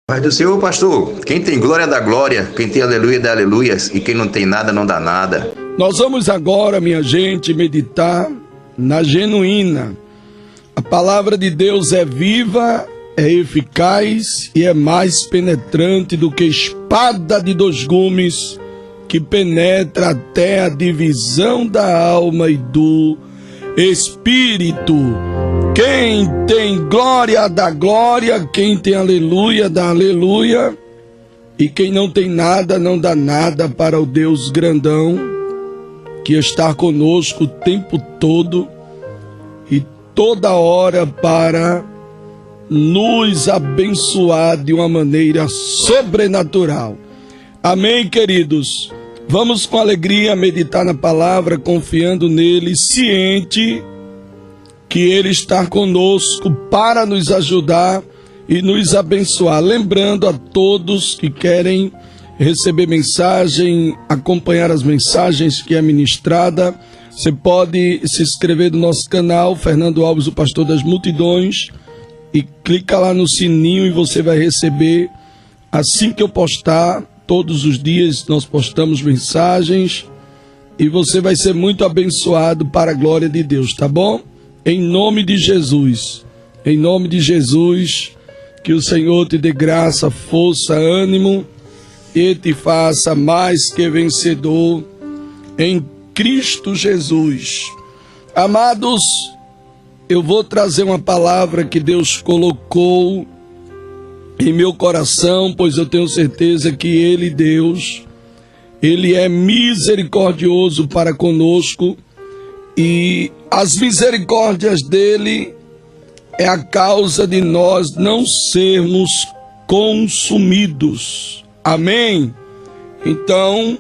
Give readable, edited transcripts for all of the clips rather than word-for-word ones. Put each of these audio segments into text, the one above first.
Pai do Senhor, pastor, quem tem glória dá glória, quem tem aleluia dá aleluias, e quem não tem nada não dá nada. Nós vamos agora, minha gente, meditar na genuína. A palavra de Deus é viva, é eficaz e é mais penetrante do que espada de dois gumes, que penetra até a divisão da alma e do espírito. Quem tem glória dá glória, quem tem aleluia dá aleluia, e quem não tem nada não dá nada para o Deus grandão, que está conosco o tempo todo e toda hora para nos abençoar de uma maneira sobrenatural. Amém, queridos? Vamos com alegria meditar na palavra, confiando nele, ciente que ele está conosco para nos ajudar e nos abençoar. Lembrando a todos que querem receber mensagem, acompanhar as mensagens que é ministrada, você pode se inscrever no nosso canal, Fernando Alves, o pastor das multidões, e clica lá no sininho e você vai receber assim que eu postar. Todos os dias nós postamos mensagens e você vai ser muito abençoado para a glória de Deus, tá bom? Em nome de Jesus, que o Senhor te dê graça, força, ânimo e te faça mais que vencedor em Cristo Jesus. Amados, eu vou trazer uma palavra que Deus colocou em meu coração, pois eu tenho certeza que Ele, Deus, Ele é misericordioso para conosco, e as misericórdias dele é a causa de nós não sermos consumidos. Amém? Então,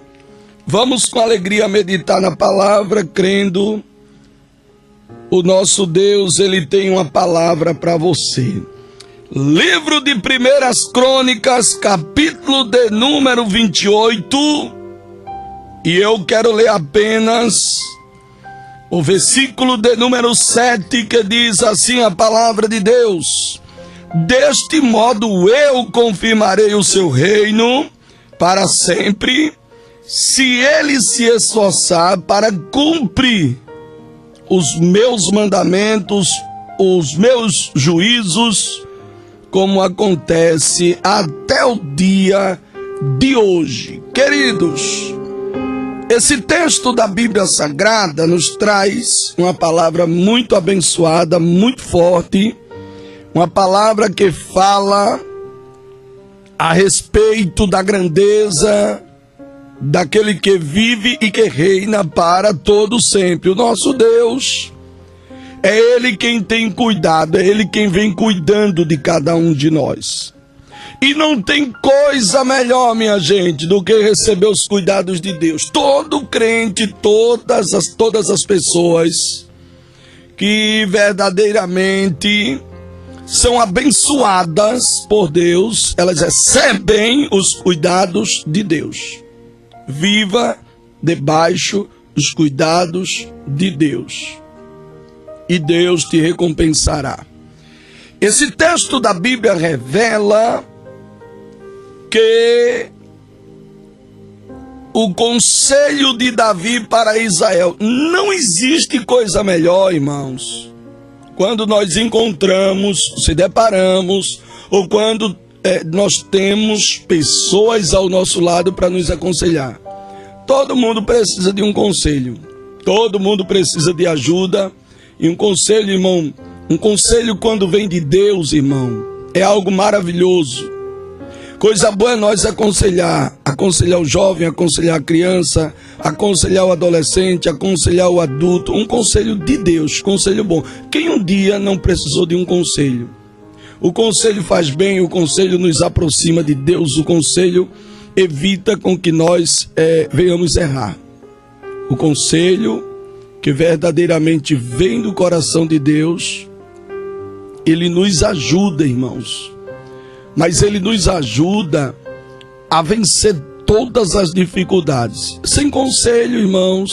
vamos com alegria meditar na palavra, crendo o nosso Deus, ele tem uma palavra para você. Livro de 1 Crônicas, capítulo de número 28, e eu quero ler apenas o versículo de número 7, que diz assim a palavra de Deus: deste modo eu confirmarei o seu reino para sempre, se ele se esforçar para cumprir os meus mandamentos, os meus juízos, como acontece até o dia de hoje. Queridos, esse texto da Bíblia Sagrada nos traz uma palavra muito abençoada, muito forte, uma palavra que fala a respeito da grandeza daquele que vive e que reina para todo sempre. O nosso Deus, é Ele quem tem cuidado, é Ele quem vem cuidando de cada um de nós. E não tem coisa melhor, minha gente, do que receber os cuidados de Deus. Todo crente, todas as pessoas que verdadeiramente são abençoadas por Deus, elas recebem os cuidados de Deus. Viva debaixo dos cuidados de Deus, e Deus te recompensará. Esse texto da Bíblia revela que o conselho de Davi para Israel, não existe coisa melhor, irmãos, quando nós encontramos, se deparamos, ou quando nós temos pessoas ao nosso lado para nos aconselhar. Todo mundo precisa de um conselho, todo mundo precisa de ajuda, e um conselho, irmão, um conselho quando vem de Deus, irmão, é algo maravilhoso. Coisa boa é nós aconselhar o jovem, aconselhar a criança, aconselhar o adolescente, aconselhar o adulto. Um conselho de Deus, conselho bom. Quem um dia não precisou de um conselho? O conselho faz bem, o conselho nos aproxima de Deus, o conselho evita com que nós venhamos errar. O conselho que verdadeiramente vem do coração de Deus, ele nos ajuda, irmãos. Mas ele nos ajuda a vencer todas as dificuldades. Sem conselho, irmãos,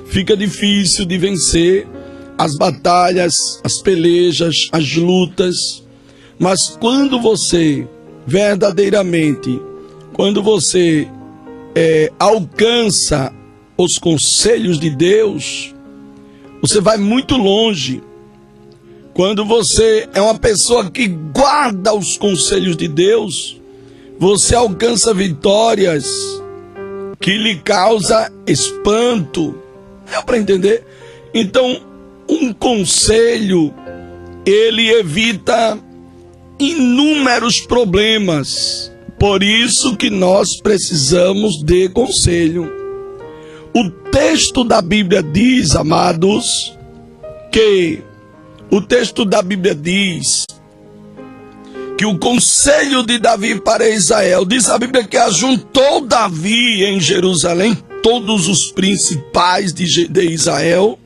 fica difícil de vencer as batalhas, as pelejas, as lutas. Mas quando você verdadeiramente, quando você alcança os conselhos de Deus, você vai muito longe. Quando você é uma pessoa que guarda os conselhos de Deus, você alcança vitórias que lhe causa espanto. Deu para entender? Então, um conselho, ele evita inúmeros problemas. Por isso que nós precisamos de conselho. O texto da Bíblia diz, amados, que o conselho de Davi para Israel, diz a Bíblia que ajuntou Davi em Jerusalém todos os principais de Israel.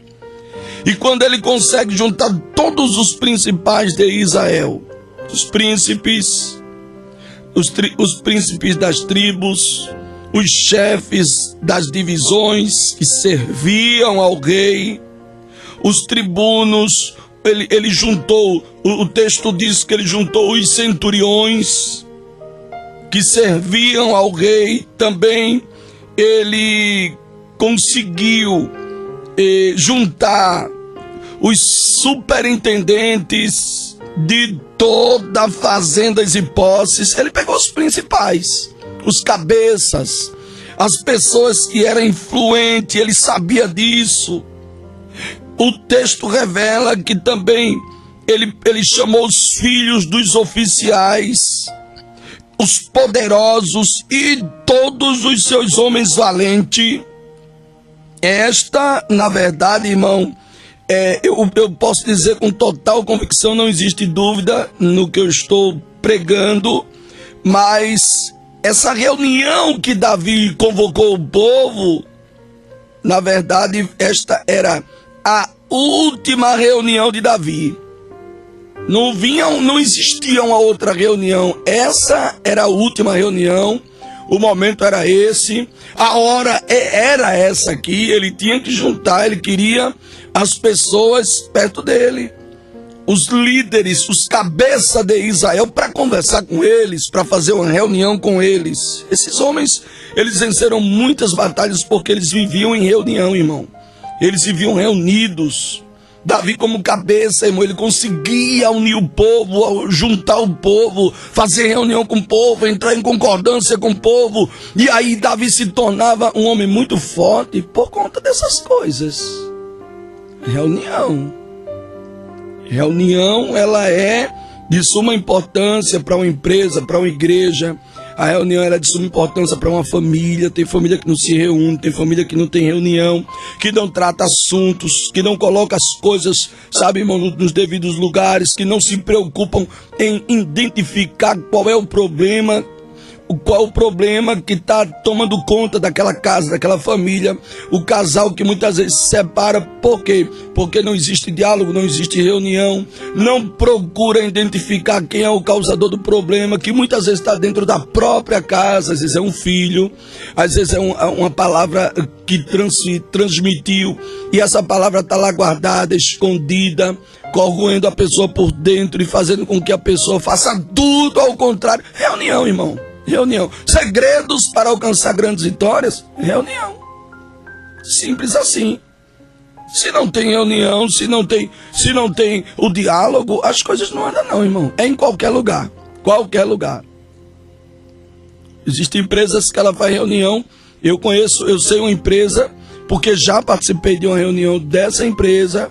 E quando ele consegue juntar todos os principais de Israel, os príncipes, os príncipes das tribos, os chefes das divisões que serviam ao rei, os tribunos, ele juntou, o texto diz que ele juntou os centuriões que serviam ao rei, também ele conseguiu juntar os superintendentes de toda fazendas e posses. Ele pegou os principais, os cabeças, as pessoas que eram influentes, ele sabia disso. O texto revela que também ele chamou os filhos dos oficiais, os poderosos e todos os seus homens valentes. Esta, na verdade, irmão, eu posso dizer com total convicção, não existe dúvida no que eu estou pregando, mas essa reunião que Davi convocou o povo, na verdade, esta era a última reunião de Davi. Não existia uma outra reunião. Essa era a última reunião. O momento era esse. A hora era essa aqui. Ele tinha que juntar. Ele queria as pessoas perto dele, os líderes, os cabeças de Israel, para conversar com eles, para fazer uma reunião com eles. Esses homens, eles venceram muitas batalhas porque eles viviam em reunião, irmão. Eles viviam reunidos. Davi, como cabeça, irmão, ele conseguia unir o povo, juntar o povo, fazer reunião com o povo, entrar em concordância com o povo. E aí Davi se tornava um homem muito forte por conta dessas coisas. Reunião, ela é de suma importância para uma empresa, para uma igreja. A reunião era de suma importância para uma família. Tem família que não se reúne, tem família que não tem reunião, que não trata assuntos, que não coloca as coisas, sabe, irmão, nos devidos lugares, que não se preocupam em identificar qual é o problema que está tomando conta daquela casa, daquela família, o casal que muitas vezes se separa. Por quê? Porque não existe diálogo, não existe reunião, não procura identificar quem é o causador do problema, que muitas vezes está dentro da própria casa. Às vezes é um filho, às vezes é uma palavra que transmitiu, e essa palavra está lá guardada, escondida, corroendo a pessoa por dentro e fazendo com que a pessoa faça tudo ao contrário. Reunião, irmão. Reunião. Segredos para alcançar grandes vitórias? Reunião. Simples assim. Se não tem reunião, se não tem o diálogo, as coisas não andam não, irmão. É em qualquer lugar. Qualquer lugar. Existem empresas que ela faz reunião. Eu sei uma empresa, porque já participei de uma reunião dessa empresa,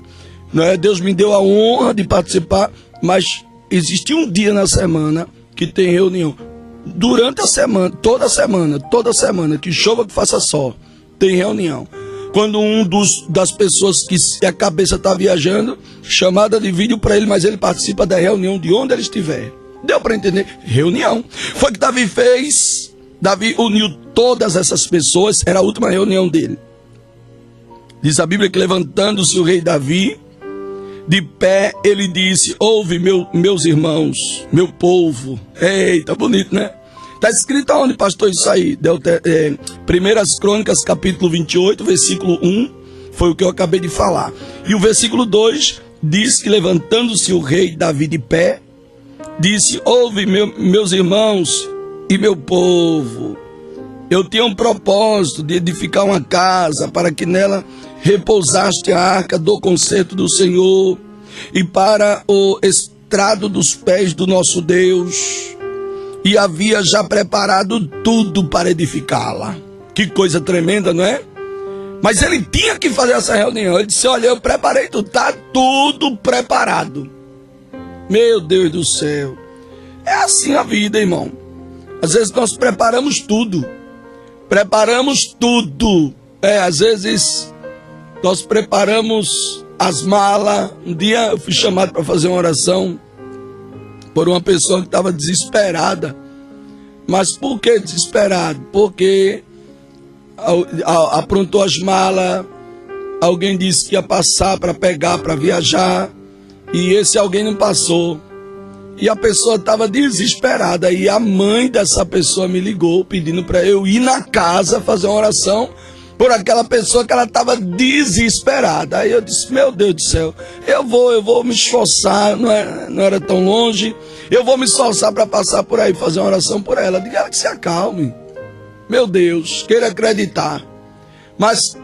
né? Deus me deu a honra de participar, mas existe um dia na semana que tem reunião. Durante a semana, toda semana, que chova, que faça sol, tem reunião. Quando das pessoas que a cabeça está viajando, chamada de vídeo para ele, mas ele participa da reunião de onde ele estiver. Deu para entender? Reunião. Foi o que Davi fez. Davi uniu todas essas pessoas, era a última reunião dele. Diz a Bíblia que, levantando-se o rei Davi, de pé, ele disse: ouve, meus irmãos, meu povo. Eita, bonito, né? Está escrito aonde, pastor, isso aí? 1 Crônicas, capítulo 28, versículo 1, foi o que eu acabei de falar. E o versículo 2 diz que, levantando-se o rei Davi de pé, disse: ouve, meus irmãos e meu povo, eu tinha um propósito de edificar uma casa para que nela repousaste a arca do concerto do Senhor e para o estrado dos pés do nosso Deus, e havia já preparado tudo para edificá-la. Que coisa tremenda, não é? Mas ele tinha que fazer essa reunião. Ele disse: olha, eu preparei tudo, está tudo preparado. Meu Deus do céu. É assim a vida, irmão. Às vezes nós preparamos tudo. Às vezes nós preparamos as malas. Um dia eu fui chamado para fazer uma oração por uma pessoa que estava desesperada. Mas por que desesperado? Porque aprontou as malas, alguém disse que ia passar para pegar, para viajar, e esse alguém não passou. E a pessoa estava desesperada, e a mãe dessa pessoa me ligou pedindo para eu ir na casa fazer uma oração por aquela pessoa que ela estava desesperada. Aí eu disse: meu Deus do céu, eu vou me esforçar, não era tão longe, eu vou me esforçar para passar por aí, fazer uma oração por ela. Diga ela que se acalme. Meu Deus, queira acreditar, mas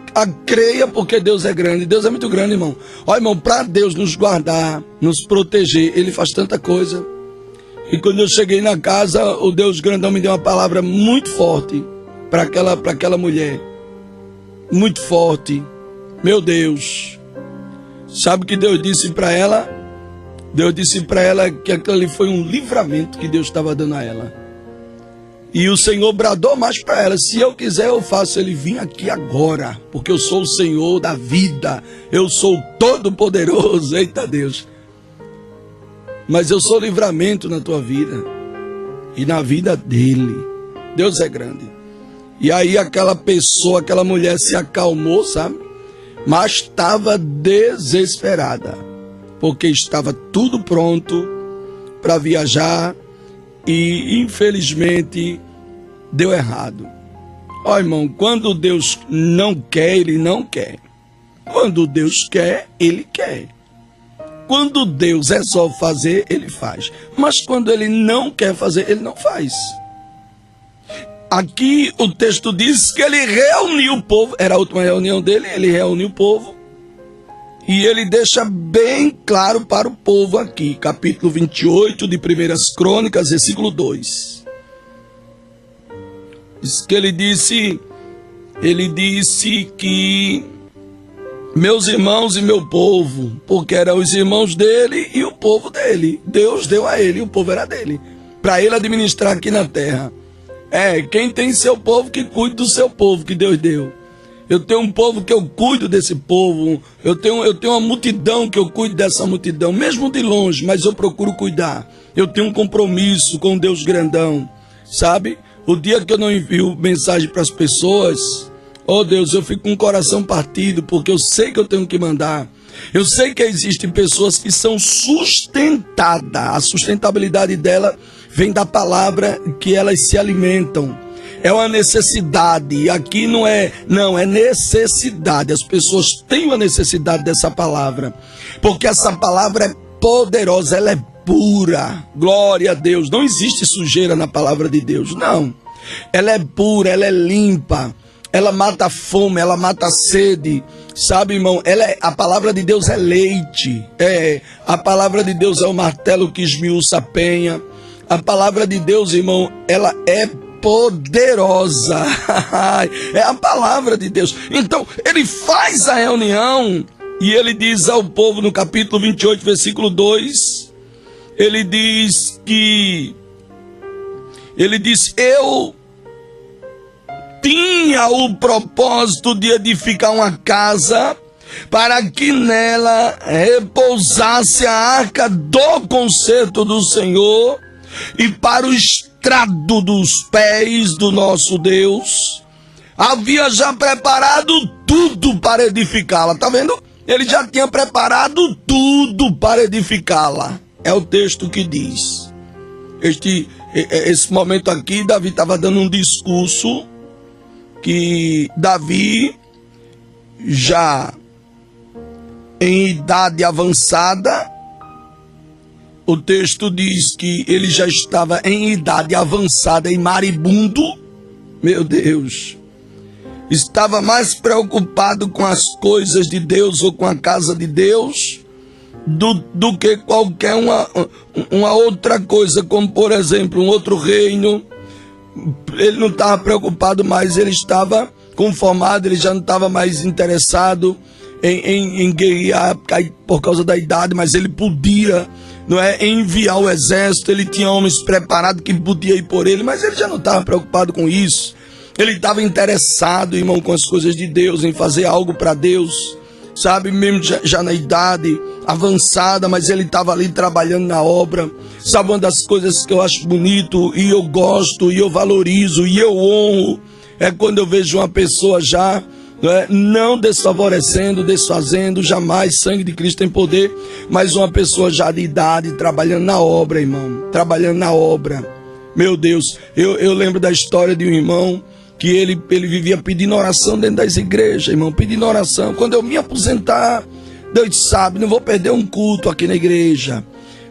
creia, porque Deus é grande. Deus é muito grande, irmão. Olha, irmão, para Deus nos guardar, nos proteger, Ele faz tanta coisa. E quando eu cheguei na casa, o Deus grandão me deu uma palavra muito forte para aquela mulher. Muito forte. Meu Deus. Sabe o que Deus disse para ela? Deus disse para ela que aquilo ali foi um livramento que Deus estava dando a ela. E o Senhor bradou mais para ela: se eu quiser eu faço ele vir aqui agora, porque eu sou o Senhor da vida, eu sou o Todo-Poderoso. Eita Deus. Mas eu sou livramento na tua vida e na vida dele. Deus é grande. E aí aquela pessoa, aquela mulher se acalmou, sabe? Mas estava desesperada, porque estava tudo pronto para viajar. E infelizmente deu errado. Ó, irmão, quando Deus não quer, Ele não quer. Quando Deus quer, Ele quer. Quando Deus resolve fazer, Ele faz. Mas quando Ele não quer fazer, Ele não faz. Aqui o texto diz que Ele reuniu o povo. Era a última reunião dele, Ele reuniu o povo. E ele deixa bem claro para o povo aqui, capítulo 28 de 1 Crônicas, versículo 2. Diz que ele disse que meus irmãos e meu povo, porque eram os irmãos dele e o povo dele. Deus deu a ele, o povo era dele, para ele administrar aqui na terra. Quem tem seu povo, que cuide do seu povo que Deus deu. Eu tenho um povo que eu cuido desse povo. Eu tenho uma multidão que eu cuido dessa multidão, mesmo de longe, mas eu procuro cuidar. Eu tenho um compromisso com Deus grandão, sabe? O dia que eu não envio mensagem para as pessoas, oh Deus, eu fico com o coração partido, porque eu sei que eu tenho que mandar. Eu sei que existem pessoas que são sustentadas. A sustentabilidade dela vem da palavra que elas se alimentam. É uma necessidade, e aqui é necessidade. As pessoas têm uma necessidade dessa palavra, porque essa palavra é poderosa, ela é pura. Glória a Deus. Não existe sujeira na palavra de Deus, não. Ela é pura, ela é limpa, ela mata a fome, ela mata a sede. Sabe, irmão, a palavra de Deus é leite. A palavra de Deus é o martelo que esmiuça a penha. A palavra de Deus, irmão, ela é poderosa. É a palavra de Deus. Então ele faz a reunião e ele diz ao povo no capítulo 28, versículo 2, ele diz: eu tinha o propósito de edificar uma casa para que nela repousasse a arca do concerto do Senhor e para o estrado dos pés do nosso Deus. Havia já preparado tudo para edificá-la. Tá vendo? Ele já tinha preparado tudo para edificá-la. É o texto que diz. Esse momento aqui, Davi estava dando um discurso que Davi, já em idade avançada, o texto diz que ele já estava em idade avançada e maribundo. Meu Deus, estava mais preocupado com as coisas de Deus ou com a casa de Deus do que qualquer uma outra coisa, como por exemplo um outro reino. Ele não estava preocupado mais, ele estava conformado, ele já não estava mais interessado em guerrear por causa da idade, mas ele podia, não é, enviar o exército. Ele tinha homens preparados que podiam ir por ele, mas ele já não estava preocupado com isso. Ele estava interessado, irmão, com as coisas de Deus, em fazer algo para Deus, sabe, mesmo já na idade avançada, mas ele estava ali trabalhando na obra. Sabe, uma das coisas que eu acho bonito, e eu gosto, e eu valorizo, e eu honro, é quando eu vejo uma pessoa já, não desfavorecendo, desfazendo, jamais. Sangue de Cristo tem poder, mas uma pessoa já de idade, trabalhando na obra, irmão, trabalhando na obra. Meu Deus, eu lembro da história de um irmão que ele vivia pedindo oração dentro das igrejas, irmão, pedindo oração. Quando eu me aposentar, Deus sabe, não vou perder um culto aqui na igreja,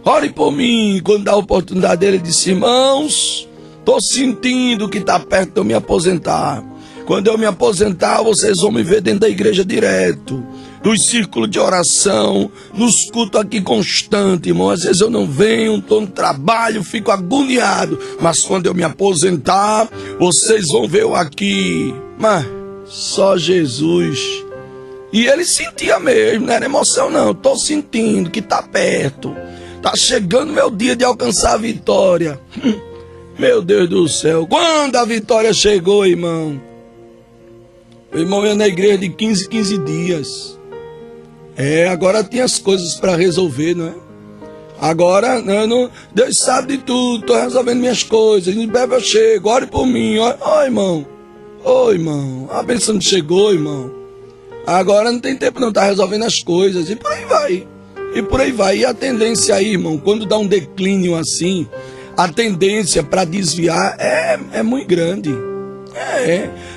ore por mim. Quando dá a oportunidade dele, ele disse: irmãos, estou sentindo que está perto de eu me aposentar. Quando eu me aposentar, vocês vão me ver dentro da igreja direto, nos círculos de oração, nos cultos aqui constantes, irmão. Às vezes eu não venho, estou no trabalho, fico agoniado, mas quando eu me aposentar, vocês vão ver eu aqui. Mas só Jesus. E ele sentia mesmo, não era emoção não, estou sentindo que está perto, está chegando meu dia de alcançar a vitória. Meu Deus do céu, quando a vitória chegou, irmão, o irmão ia na igreja de 15 dias. Agora tinha as coisas para resolver, não é? Agora, não, Deus sabe de tudo, estou resolvendo minhas coisas, em breve eu chego, ore por mim. Irmão, a bênção não chegou, irmão. Agora não tem tempo não, tá resolvendo as coisas, e por aí vai. E a tendência aí, irmão, quando dá um declínio assim, a tendência para desviar é muito grande.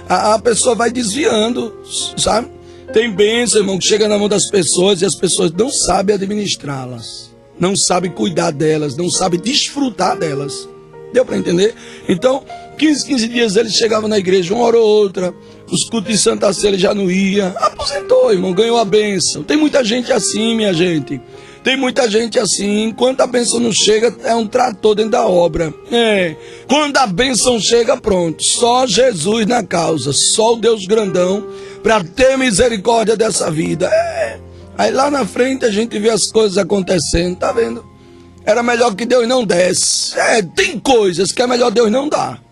A pessoa vai desviando, sabe? Tem bênção, irmão, que chega na mão das pessoas e as pessoas não sabem administrá-las, não sabem cuidar delas, não sabem desfrutar delas. Deu para entender? Então, 15 dias ele chegava na igreja, uma hora ou outra, os cultos de Santa Ceia ele já não ia, aposentou, irmão, ganhou a bênção. Tem muita gente assim, minha gente. Tem muita gente assim, enquanto a bênção não chega, é um trator dentro da obra. Quando a bênção chega, pronto, só Jesus na causa, só o Deus grandão, para ter misericórdia dessa vida. Aí lá na frente a gente vê as coisas acontecendo, tá vendo? Era melhor que Deus não desse. Tem coisas que é melhor Deus não dar.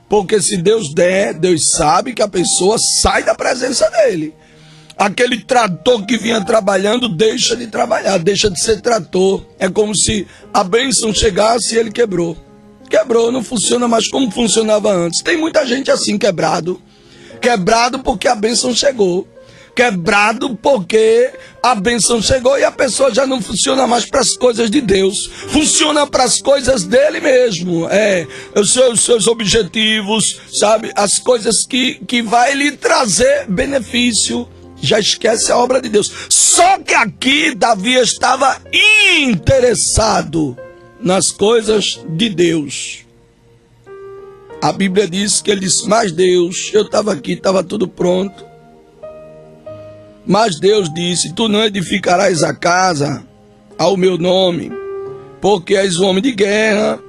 Porque se Deus der, Deus sabe que a pessoa sai da presença dele. Aquele trator que vinha trabalhando deixa de trabalhar, deixa de ser trator. É como se a bênção chegasse e ele quebrou. Quebrou, não funciona mais como funcionava antes. Tem muita gente assim quebrado. Quebrado porque a bênção chegou. Quebrado porque a bênção chegou e a pessoa já não funciona mais para as coisas de Deus. Funciona para as coisas dele mesmo. Os seus objetivos, sabe? As coisas que vai lhe trazer benefício. Já esquece a obra de Deus. Só que aqui Davi estava interessado nas coisas de Deus. A Bíblia diz que ele disse: mas Deus, eu estava aqui, estava tudo pronto. Mas Deus disse: tu não edificarás a casa ao meu nome, porque és um homem de guerra,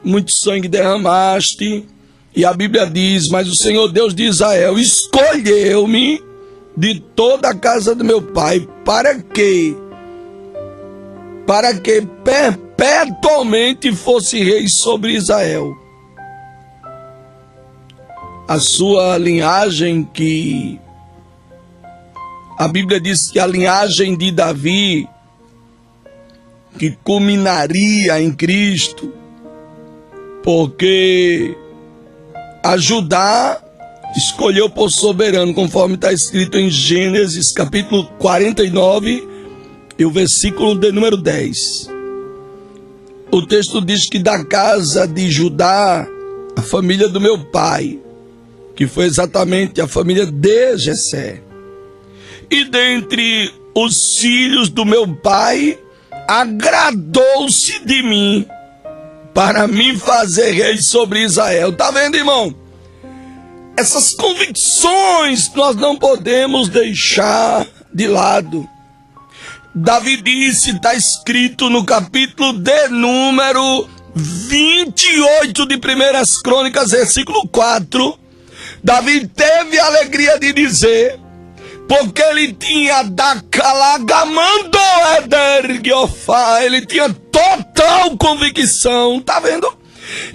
muito sangue derramaste. E a Bíblia diz: mas o Senhor Deus de Israel escolheu-me de toda a casa do meu pai, para que perpetuamente fosse rei sobre Israel. A sua linhagem, que a Bíblia diz que a linhagem de Davi, que culminaria em Cristo, porque a Judá escolheu por soberano, conforme está escrito em Gênesis capítulo 49 e o versículo de número 10. O texto diz que da casa de Judá, a família do meu pai, que foi exatamente a família de Jessé, e dentre os filhos do meu pai, agradou-se de mim para me fazer rei sobre Israel. Tá vendo, irmão? Essas convicções nós não podemos deixar de lado. Davi disse, está escrito no capítulo de número 28 de 1 Crônicas, versículo 4. Davi teve a alegria de dizer, porque ele tinha Dakalagamando Edergiofá, ele tinha total convicção, tá vendo?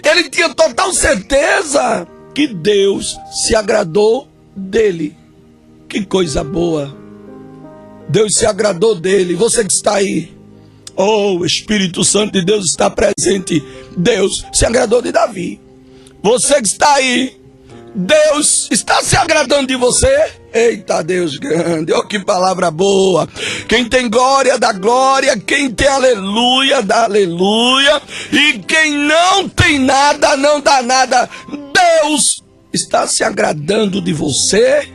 Ele tinha total certeza que Deus se agradou dele. Que coisa boa! Deus se agradou dele. Você que está aí, oh, o Espírito Santo de Deus está presente. Deus se agradou de Davi. Você que está aí, Deus está se agradando de você. Eita, Deus grande, oh, que palavra boa. Quem tem glória, dá glória. Quem tem aleluia, dá aleluia. E quem não tem nada, não dá nada. Deus está se agradando de você.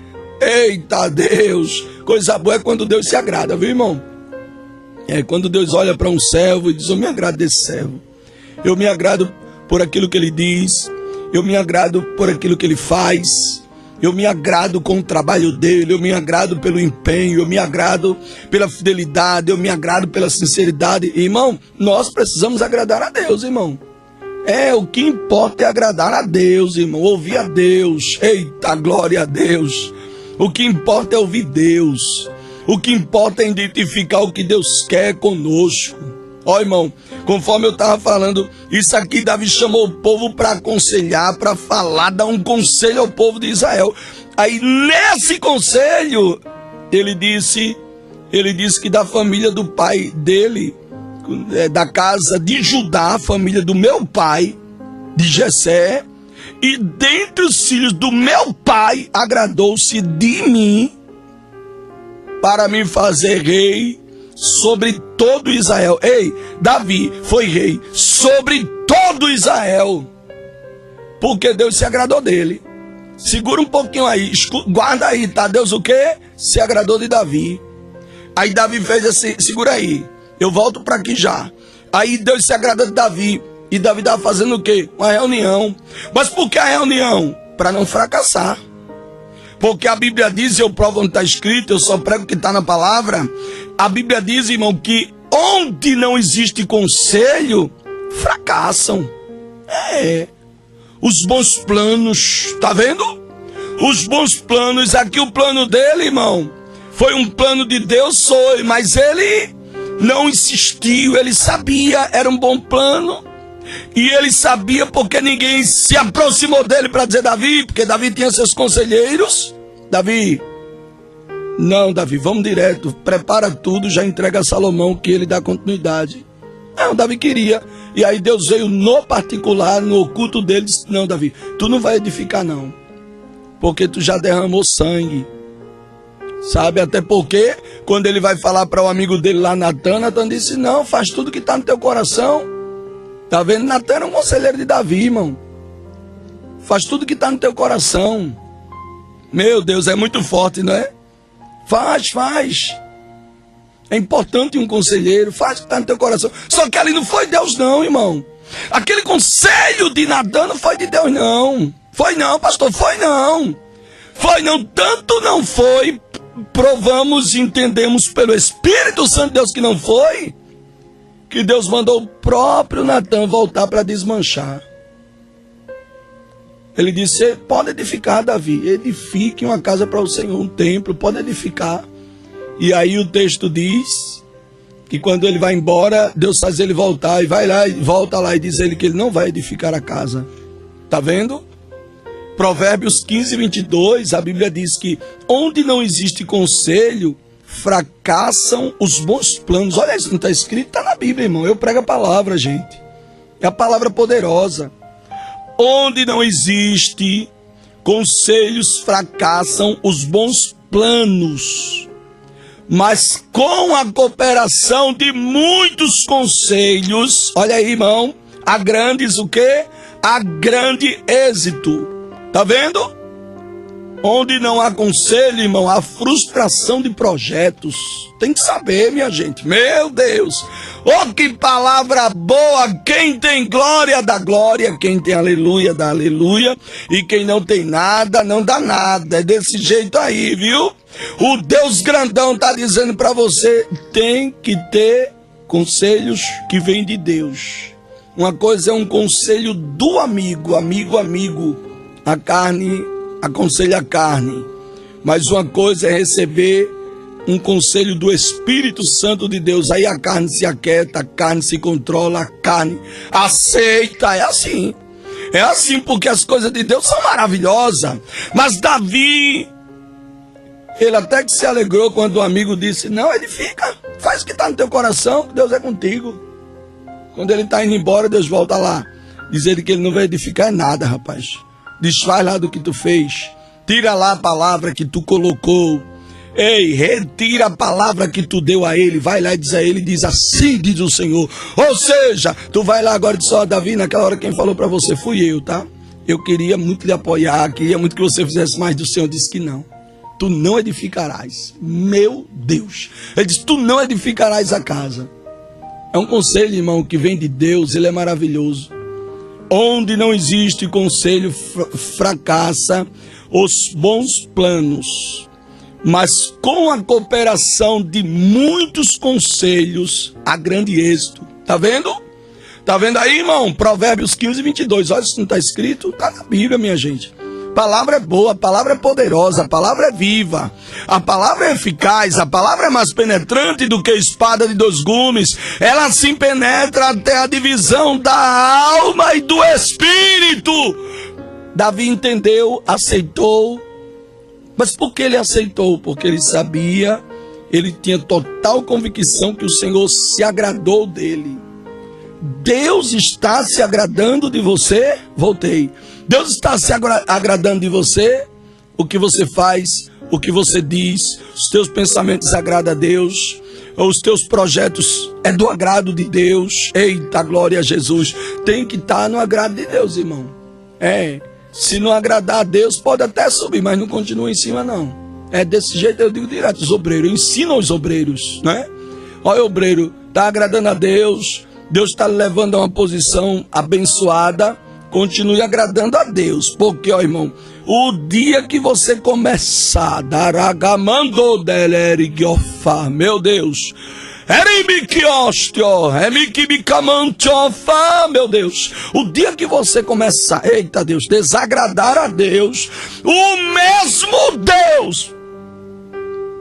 Eita, Deus, coisa boa é quando Deus se agrada, viu, irmão? É quando Deus olha para um servo e diz, eu me agrado desse servo. Eu me agrado por aquilo que ele diz. Eu me agrado por aquilo que ele faz. Eu me agrado com o trabalho dele. Eu me agrado pelo empenho. Eu me agrado pela fidelidade. Eu me agrado pela sinceridade. Irmão, nós precisamos agradar a Deus, irmão. O que importa é agradar a Deus, irmão. Ouvir a Deus. Eita, glória a Deus. O que importa é ouvir Deus. O que importa é identificar o que Deus quer conosco. Ó, irmão, conforme eu estava falando, isso aqui Davi chamou o povo para aconselhar, para falar, dar um conselho ao povo de Israel. Aí nesse conselho, ele disse que da família do pai dele, da casa de Judá, a família do meu pai, de Jessé, e dentre os filhos do meu pai, agradou-se de mim para me fazer rei sobre todo Israel. Ei, Davi foi rei sobre todo Israel, porque Deus se agradou dele. Segura um pouquinho aí, guarda aí, tá? Deus o quê? Se agradou de Davi. Aí Davi fez assim, segura aí, eu volto para aqui já. Aí Deus se agradou de Davi. E Davi estava fazendo o quê? Uma reunião. Mas por que a reunião? Para não fracassar. Porque a Bíblia diz, eu provo onde está escrito, eu só prego o que está na palavra. A Bíblia diz, irmão, que onde não existe conselho, fracassam. Os bons planos, tá vendo? Os bons planos, aqui o plano dele, irmão, foi um plano de Deus, mas ele não insistiu, ele sabia, era um bom plano. E ele sabia porque ninguém se aproximou dele para dizer, Davi, porque Davi tinha seus conselheiros. Davi, vamos direto, prepara tudo, já entrega a Salomão que ele dá continuidade. Não, Davi queria. E aí Deus veio no particular, no oculto dele, disse, não, Davi, tu não vai edificar não, porque tu já derramou sangue. Sabe, até porque quando ele vai falar para o amigo dele lá, Natan disse, não, faz tudo que está no teu coração. Tá vendo? Natan era um conselheiro de Davi, irmão. Faz tudo que está no teu coração. Meu Deus, é muito forte, não é? Faz. É importante um conselheiro, faz o que está no teu coração. Só que ali não foi Deus não, irmão. Aquele conselho de Natan não foi de Deus não. Foi não, pastor, foi não. Foi não, tanto não foi. Provamos e entendemos pelo Espírito Santo de Deus que não foi. Que Deus mandou o próprio Natan voltar para desmanchar. Ele disse, pode edificar, Davi, edifique uma casa para o Senhor, um templo, pode edificar. E aí o texto diz que quando ele vai embora, Deus faz ele voltar, e vai lá, e volta lá e diz ele que ele não vai edificar a casa. Tá vendo? Provérbios 15, 22, a Bíblia diz que onde não existe conselho, fracassam os bons planos. Olha, isso não está escrito, está na Bíblia, irmão. Eu prego a palavra, gente. É a palavra poderosa. Onde não existe conselhos, fracassam os bons planos. Mas com a cooperação de muitos conselhos, olha aí, irmão, há grandes o quê? Há grande êxito. Tá vendo? Onde não há conselho, irmão, há frustração de projetos. Tem que saber, minha gente. Meu Deus. Oh, que palavra boa. Quem tem glória, dá glória. Quem tem aleluia, dá aleluia. E quem não tem nada, não dá nada. É desse jeito aí, viu? O Deus grandão tá dizendo para você, tem que ter conselhos que vêm de Deus. Uma coisa é um conselho do amigo. A carne aconselha a carne, mas uma coisa é receber um conselho do Espírito Santo de Deus. Aí a carne se aquieta, a carne se controla, a carne aceita. É assim porque as coisas de Deus são maravilhosas. Mas Davi, ele até que se alegrou quando o amigo disse, não, edifica, faz o que está no teu coração, que Deus é contigo. Quando ele está indo embora, Deus volta lá, dizendo que ele não vai edificar nada, rapaz. Desfaz lá do que tu fez. Tira lá a palavra que tu colocou. Ei, retira a palavra que tu deu a ele. Vai lá e diz a ele, diz assim diz o Senhor. Ou seja, tu vai lá agora e diz, ó, Davi, naquela hora quem falou para você fui eu, tá? Eu queria muito lhe apoiar, queria muito que você fizesse mais do Senhor. Disse que não. Tu não edificarás. Meu Deus. Ele disse, tu não edificarás a casa. É um conselho, irmão, que vem de Deus. Ele é maravilhoso. Onde não existe conselho, fracassa os bons planos. Mas com a cooperação de muitos conselhos, há grande êxito. Tá vendo? Tá vendo aí, irmão? Provérbios 15, 22. Olha, se não está escrito, tá na Bíblia, minha gente. A palavra é boa, a palavra é poderosa, a palavra é viva, a palavra é eficaz, a palavra é mais penetrante do que a espada de dois gumes. Ela se penetra até a divisão da alma e do espírito. Davi entendeu, aceitou. Mas por que ele aceitou? Porque ele sabia, ele tinha total convicção que o Senhor se agradou dele. Deus está se agradando de você? Voltei. Deus está se agradando de você? O que você faz, o que você diz, os teus pensamentos agradam a Deus, os teus projetos é do agrado de Deus. Eita, glória a Jesus. Tem que estar no agrado de Deus, irmão. Se não agradar a Deus, pode até subir, mas não continua em cima, não. É desse jeito, eu digo direto, os obreiros, ensinam os obreiros, né? Olha, obreiro, está agradando a Deus, Deus está levando a uma posição abençoada, continue agradando a Deus, porque, ó, irmão, o dia que você começar, meu Deus, meu Deus, o dia que você começar, eita Deus, desagradar a Deus, o mesmo Deus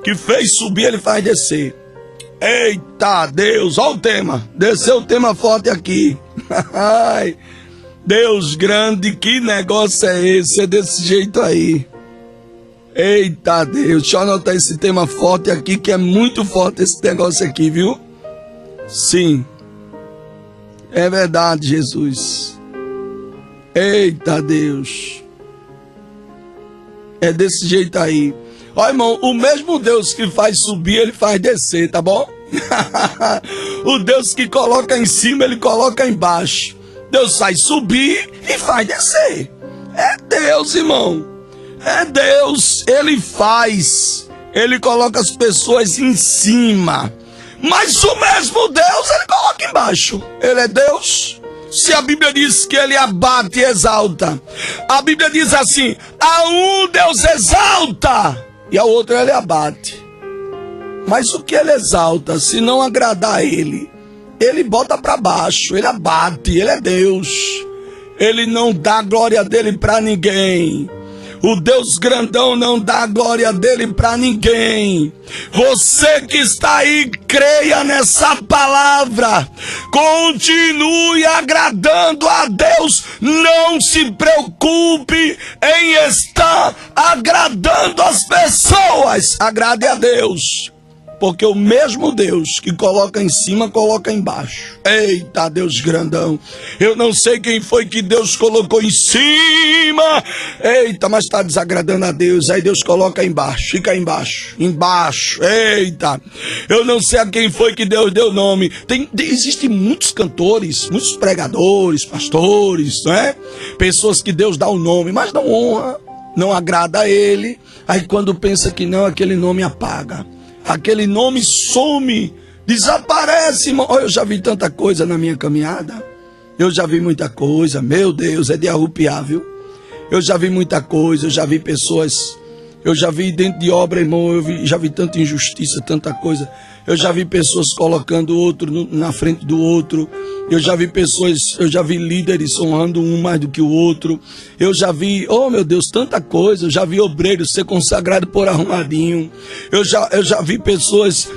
que fez subir, ele faz descer. Eita Deus, olha o tema, desceu o tema forte aqui. Ai, Deus grande, que negócio é esse? É desse jeito aí. Eita Deus, deixa eu anotar esse tema forte aqui, que é muito forte esse negócio aqui, viu? Sim, é verdade, Jesus. Eita Deus, é desse jeito aí. Ó, irmão, o mesmo Deus que faz subir, ele faz descer, tá bom? O Deus que coloca em cima, ele coloca embaixo. Deus faz subir e faz descer. É Deus, irmão. É Deus, ele faz. Ele coloca as pessoas em cima. Mas o mesmo Deus, ele coloca embaixo. Ele é Deus. Se a Bíblia diz que ele abate e exalta, a Bíblia diz assim, a um Deus exalta e ao outro ele abate. Mas o que ele exalta, se não agradar a ele, ele bota para baixo, ele abate, ele é Deus. Ele não dá a glória dele para ninguém. O Deus grandão não dá a glória dele para ninguém. Você que está aí, creia nessa palavra. Continue agradando a Deus. Não se preocupe em estar agradando as pessoas. Agrade a Deus. Porque o mesmo Deus que coloca em cima, coloca embaixo. Eita, Deus grandão. Eu não sei quem foi que Deus colocou em cima. Eita, mas está desagradando a Deus. Aí Deus coloca embaixo, fica embaixo. Embaixo, eita. Eu não sei a quem foi que Deus deu nome. Existem muitos cantores, muitos pregadores, pastores, não é? Pessoas que Deus dá o nome, mas não honra. não agrada a ele, aí quando pensa que não, aquele nome apaga, aquele nome some, desaparece, irmão. Eu já vi tanta coisa na minha caminhada, eu já vi muita coisa, meu Deus, é de arrupiar, viu? Eu já vi muita coisa, eu já vi pessoas, eu já vi dentro de obra, irmão, já vi tanta injustiça, tanta coisa. Eu já vi pessoas colocando o outro na frente do outro. Eu já vi líderes honrando um mais do que o outro. Eu já vi, oh meu Deus, tanta coisa. Eu já vi obreiros ser consagrado por arrumadinho. Eu já vi pessoas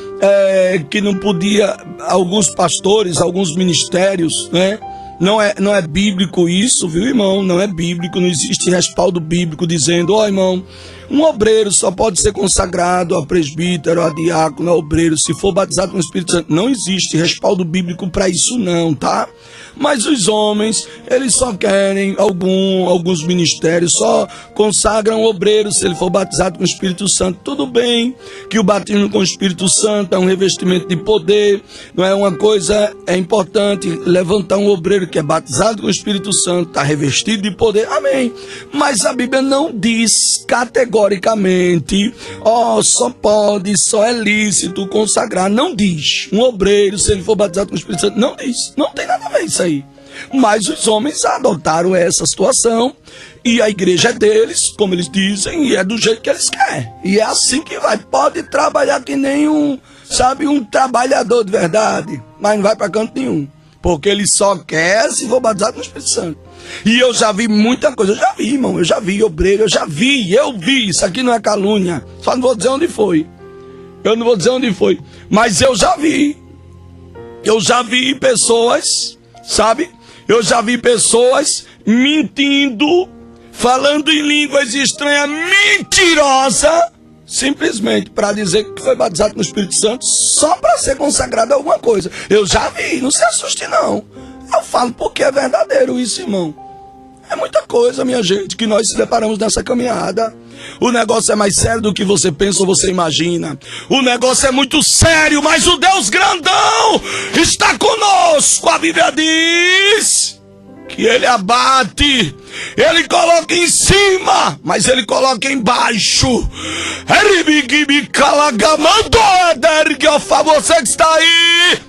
que não podia, alguns pastores, alguns ministérios, né? Não é bíblico isso, viu, irmão? Não é bíblico, não existe respaldo bíblico dizendo, ó, irmão, um obreiro só pode ser consagrado a presbítero, a diácono, a obreiro, se for batizado com o Espírito Santo. Não existe respaldo bíblico para isso não, tá? Mas os homens, eles só querem, alguns ministérios só consagram o obreiro se ele for batizado com o Espírito Santo. Tudo bem que o batismo com o Espírito Santo é um revestimento de poder, não é uma coisa, é importante levantar um obreiro que é batizado com o Espírito Santo, está revestido de poder, amém. Mas a Bíblia não diz categoricamente, só é lícito consagrar, não diz. Um obreiro, se ele for batizado com o Espírito Santo, não diz, não tem nada a ver isso aí. Mas os homens adotaram essa situação e a igreja é deles, como eles dizem, e é do jeito que eles querem. E é assim que vai. Pode trabalhar que nem um trabalhador de verdade, mas não vai para canto nenhum. Porque ele só quer se for batizado com o Espírito Santo. E eu já vi muita coisa, eu já vi, irmão, eu já vi obreiro, eu vi, isso aqui não é calúnia, só não vou dizer onde foi. Eu não vou dizer onde foi, mas eu já vi pessoas, sabe? Eu já vi pessoas mentindo, falando em línguas estranhas, mentirosa, simplesmente para dizer que foi batizado no Espírito Santo, só para ser consagrado a alguma coisa. Eu já vi, não se assuste não. Eu falo porque é verdadeiro isso, irmão. É muita coisa, minha gente, que nós se deparamos nessa caminhada. O negócio é mais sério do que você pensa ou você imagina. O negócio é muito sério, mas o Deus grandão está conosco. A Bíblia diz que ele abate, ele coloca em cima, mas ele coloca embaixo. Você que está aí,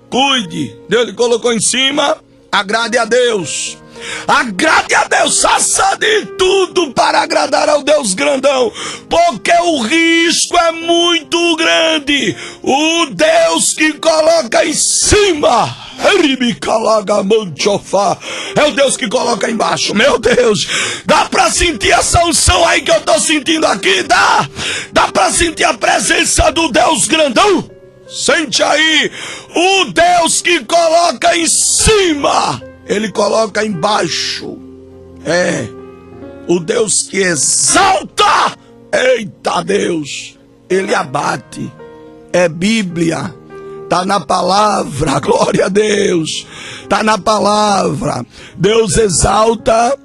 cuide, Deus lhe colocou em cima, agrade a Deus. Agrade a Deus, faça de tudo para agradar ao Deus grandão, porque o risco é muito grande. O Deus que coloca em cima é o Deus que coloca embaixo. Meu Deus, dá pra sentir essa unção aí que eu tô sentindo aqui? Dá pra sentir a presença do Deus grandão? Sente aí, o Deus que coloca em cima, ele coloca embaixo. É o Deus que exalta, eita Deus, ele abate. É Bíblia, tá na palavra, glória a Deus, tá na palavra. Deus exalta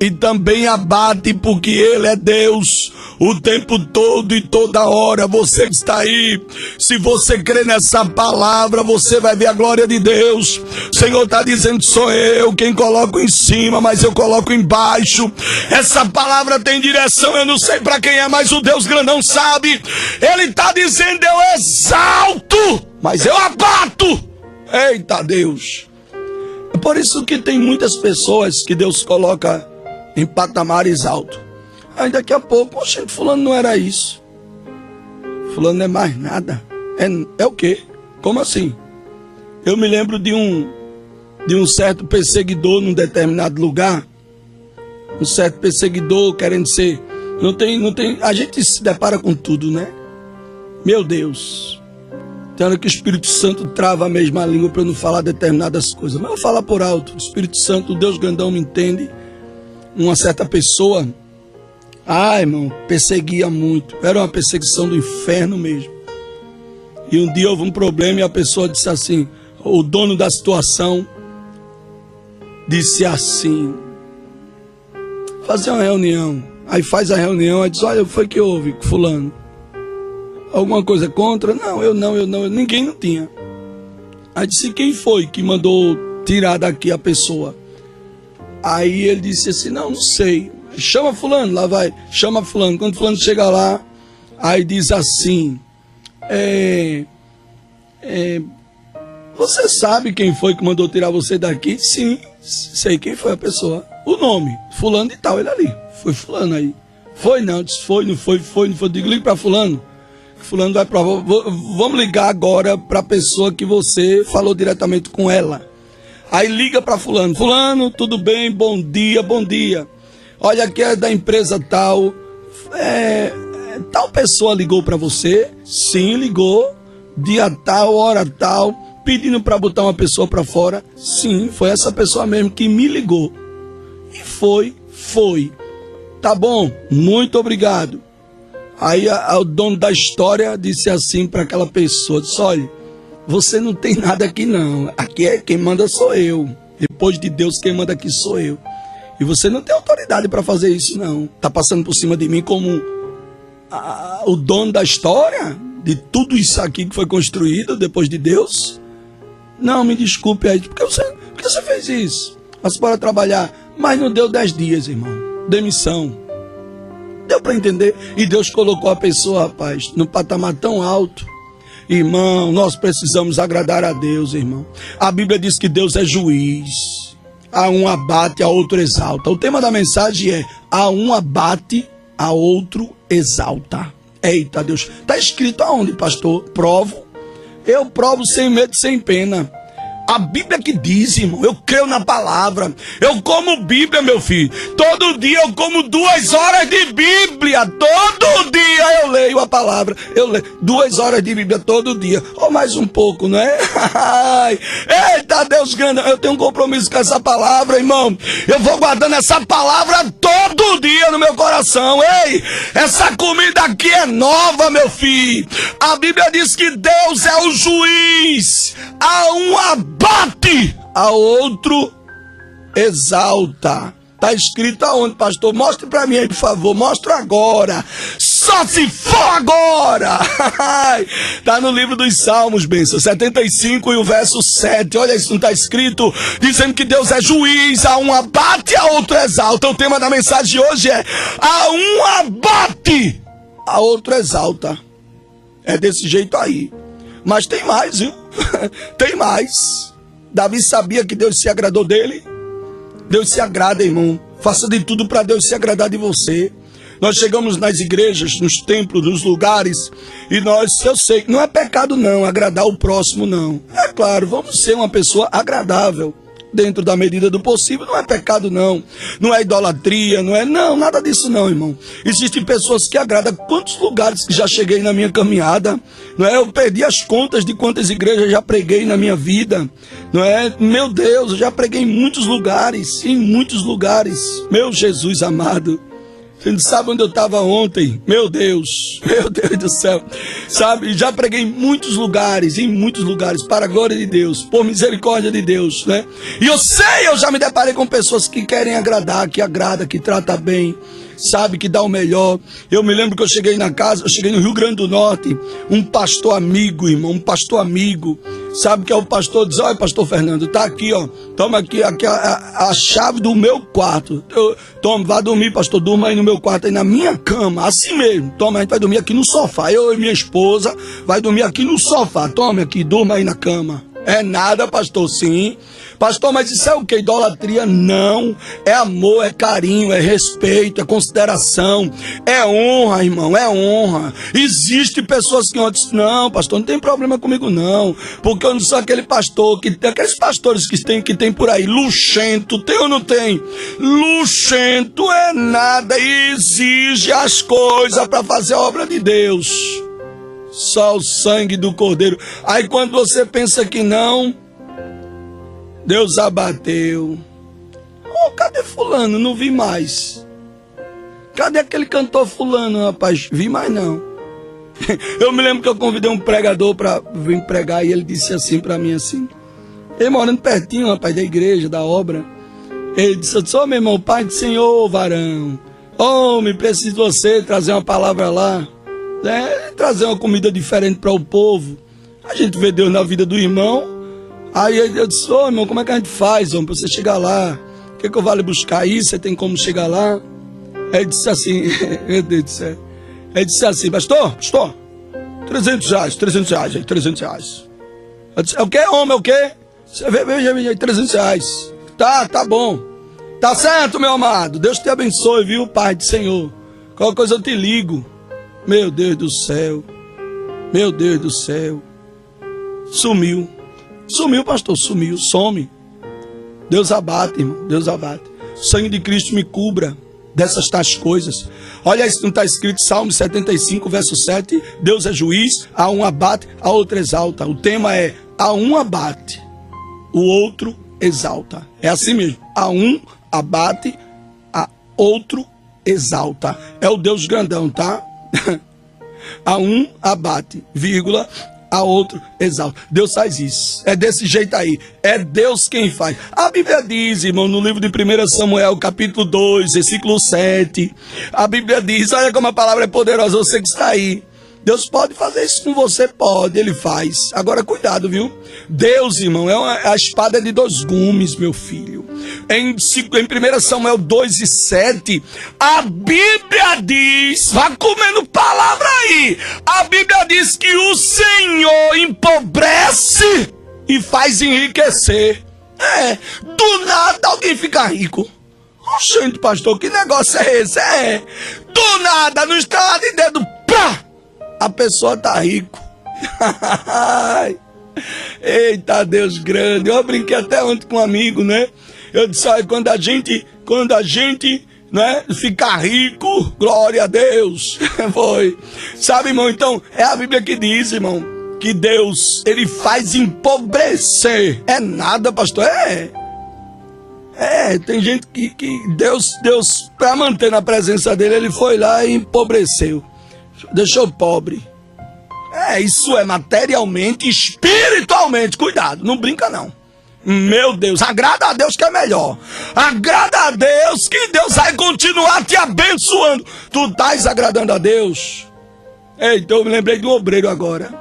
e também abate, porque ele é Deus o tempo todo e toda hora. Você que está aí, se você crê nessa palavra, você vai ver a glória de Deus. O Senhor está dizendo, sou eu quem coloco em cima, mas eu coloco embaixo. Essa palavra tem direção, eu não sei para quem é, mas o Deus grandão sabe. Ele está dizendo, eu exalto, mas eu abato. Eita Deus. É por isso que tem muitas pessoas que Deus coloca em patamares altos. Aí daqui a pouco, oxe, fulano não era isso. Fulano não é mais nada. É o quê? Como assim? Eu me lembro de um certo perseguidor num determinado lugar. Um certo perseguidor querendo ser... Não tem... A gente se depara com tudo, né? Meu Deus. Tem hora que o Espírito Santo trava a mesma língua para eu não falar determinadas coisas. Mas eu vou falar por alto. O Espírito Santo, o Deus grandão me entende. Uma certa pessoa, irmão, perseguia muito. Era uma perseguição do inferno mesmo. E um dia houve um problema e a pessoa disse assim, o dono da situação disse assim, fazer uma reunião. Aí faz a reunião, aí diz, olha, foi que houve, fulano? Alguma coisa contra? Não, eu não, ninguém não tinha. Aí disse, quem foi que mandou tirar daqui a pessoa? Aí ele disse assim, não sei. chama fulano, lá vai, chama fulano. Quando fulano chega lá, aí diz assim, você sabe quem foi que mandou tirar você daqui? Sim, sei quem foi a pessoa. O nome, fulano e tal, ele ali. Foi fulano aí. Foi não, disse foi, não foi. Digo, liga pra fulano. Fulano vai provar. Vamos ligar agora pra pessoa que você falou diretamente com ela. Aí liga pra fulano. Fulano, tudo bem? Bom dia, bom dia. Olha, aqui é da empresa tal. Tal pessoa ligou pra você? Sim, ligou. Dia tal, hora tal. Pedindo pra botar uma pessoa pra fora? Sim, foi essa pessoa mesmo que me ligou. E foi. Tá bom, muito obrigado. Aí o dono da história disse assim para aquela pessoa, disse, olha, você não tem nada aqui não, aqui quem manda sou eu, depois de Deus quem manda aqui sou eu. E você não tem autoridade para fazer isso não, tá passando por cima de mim como o dono da história, de tudo isso aqui que foi construído depois de Deus. Não, me desculpe aí, por que você fez isso? Mas para trabalhar, mas não deu 10 dias, irmão. Demissão. Deu para entender? E Deus colocou a pessoa, rapaz, num patamar tão alto. Irmão, nós precisamos agradar a Deus, irmão. A Bíblia diz que Deus é juiz. A um abate, a outro exalta. O tema da mensagem é: a um abate, a outro exalta. Eita Deus. Está escrito aonde, pastor? Provo. Eu provo sem medo, sem pena. A Bíblia que diz, irmão, eu creio na palavra. Eu como Bíblia, meu filho. Todo dia eu como 2 horas de Bíblia. Todo dia eu leio a palavra. Eu leio 2 horas de Bíblia todo dia. Ou mais um pouco, não é? Eita, Deus grande. Eu tenho um compromisso com essa palavra, irmão. Eu vou guardando essa palavra todo dia no meu coração. Ei, essa comida aqui é nova, meu filho. A Bíblia diz que Deus é o juiz. Há um abate, a outro exalta. Está escrito aonde, pastor? Mostre para mim aí, por favor. Mostra agora. Só se for agora. Está no livro dos Salmos, bênção. 75 e o verso 7. Olha, isso não está escrito? Dizendo que Deus é juiz. A um abate, a outro exalta. O tema da mensagem de hoje é: a um abate, a outro exalta. É desse jeito aí. Mas tem mais, viu? Tem mais. Davi sabia que Deus se agradou dele. Deus se agrada, irmão. Faça de tudo para Deus se agradar de você. Nós chegamos nas igrejas, nos templos, nos lugares, e eu sei, não é pecado não, agradar o próximo não. É claro, vamos ser uma pessoa agradável. Dentro da medida do possível, não é pecado não. Não é idolatria, não, nada disso não, irmão. Existem pessoas que agradam. Quantos lugares que já cheguei na minha caminhada, não é? Eu perdi as contas de quantas igrejas já preguei na minha vida, não é? Meu Deus, eu já preguei em muitos lugares, meu Jesus amado. Você não sabe onde eu estava ontem? Meu Deus do céu. Sabe, já preguei em muitos lugares, para a glória de Deus, por misericórdia de Deus, né? E eu já me deparei com pessoas que querem agradar, que agrada, que trata bem, sabe, que dá o melhor. Eu me lembro que eu cheguei no Rio Grande do Norte, um pastor amigo, irmão, sabe que é o pastor, diz: olha, pastor Fernando, tá aqui, ó, toma aqui a chave do meu quarto. Toma, vá dormir, pastor, durma aí no meu quarto, aí na minha cama, assim mesmo. Toma, a gente vai dormir aqui no sofá. Eu e minha esposa vai dormir aqui no sofá. Tome aqui, durma aí na cama. É nada, pastor, sim. Pastor, mas isso é o que? Idolatria? Não. É amor, é carinho, é respeito, é consideração, é honra, irmão, é honra. Existem pessoas que dizem: não, pastor, não tem problema comigo não, porque eu não sou aquele pastor, aqueles pastores que tem por aí, luxento, tem ou não tem? Luxento é nada, exige as coisas para fazer a obra de Deus. Só o sangue do Cordeiro. Aí quando você pensa que não, Deus abateu. Oh, cadê fulano? Não vi mais. Cadê aquele cantor fulano, rapaz? Vi mais não. Eu me lembro que eu convidei um pregador para vir pregar e ele disse assim para mim assim. Ele morando pertinho, rapaz, da igreja, da obra. Ele disse: ô meu irmão, pai do Senhor, varão. Me preciso de você trazer uma palavra lá. Trazer uma comida diferente para o povo. A gente vê Deus na vida do irmão. Aí eu disse: irmão, como é que a gente faz, para você chegar lá? O que eu vou lhe buscar aí? Você tem como chegar lá? Ele disse assim, meu Deus do céu. Ele disse assim, pastor, 300 reais, 300 reais. Eu disse, é o quê, homem, é o quê? Veja, 300 reais. Tá bom. Tá certo, meu amado. Deus te abençoe, viu, Pai do Senhor. Qualquer coisa eu te ligo. Meu Deus do céu. Meu Deus do céu. Sumiu. Sumiu, pastor, sumiu, some. Deus abate, irmão, Deus abate. O sangue de Cristo me cubra dessas tais coisas. Olha, isso não está escrito, Salmo 75, verso 7. Deus é juiz, a um abate, a outro exalta. O tema é, a um abate, o outro exalta. É assim mesmo, a um abate, a outro exalta. É o Deus grandão, tá? A um abate, vírgula, a outro exalta. Deus faz isso. É desse jeito aí. É Deus quem faz. A Bíblia diz, irmão, no livro de 1 Samuel, capítulo 2, versículo 7. A Bíblia diz, olha como a palavra é poderosa, você que está aí. Deus pode fazer isso com você? Pode, Ele faz. Agora, cuidado, viu? Deus, irmão, é a espada de dois gumes, meu filho. Em 1 Samuel 2 e 7, a Bíblia diz, vá comendo palavra aí, a Bíblia diz que o Senhor empobrece e faz enriquecer. Do nada alguém fica rico. Gente, pastor, que negócio é esse? Do nada, no estrada de dedo, pá! A pessoa tá rico. Eita, Deus grande. Eu brinquei até ontem com um amigo, né? Eu disse, olha, quando a gente, né, ficar rico, glória a Deus. Foi. Sabe, irmão? Então, é a Bíblia que diz, irmão, que Deus, Ele faz empobrecer. É nada, pastor. Tem gente que Deus, para manter na presença dele, Ele foi lá e empobreceu. Deixou pobre. Isso é materialmente, espiritualmente. Cuidado, não brinca não. Meu Deus, agrada a Deus que é melhor. Agrada a Deus que Deus vai continuar te abençoando. Tu estás agradando a Deus? Então eu me lembrei de um obreiro agora.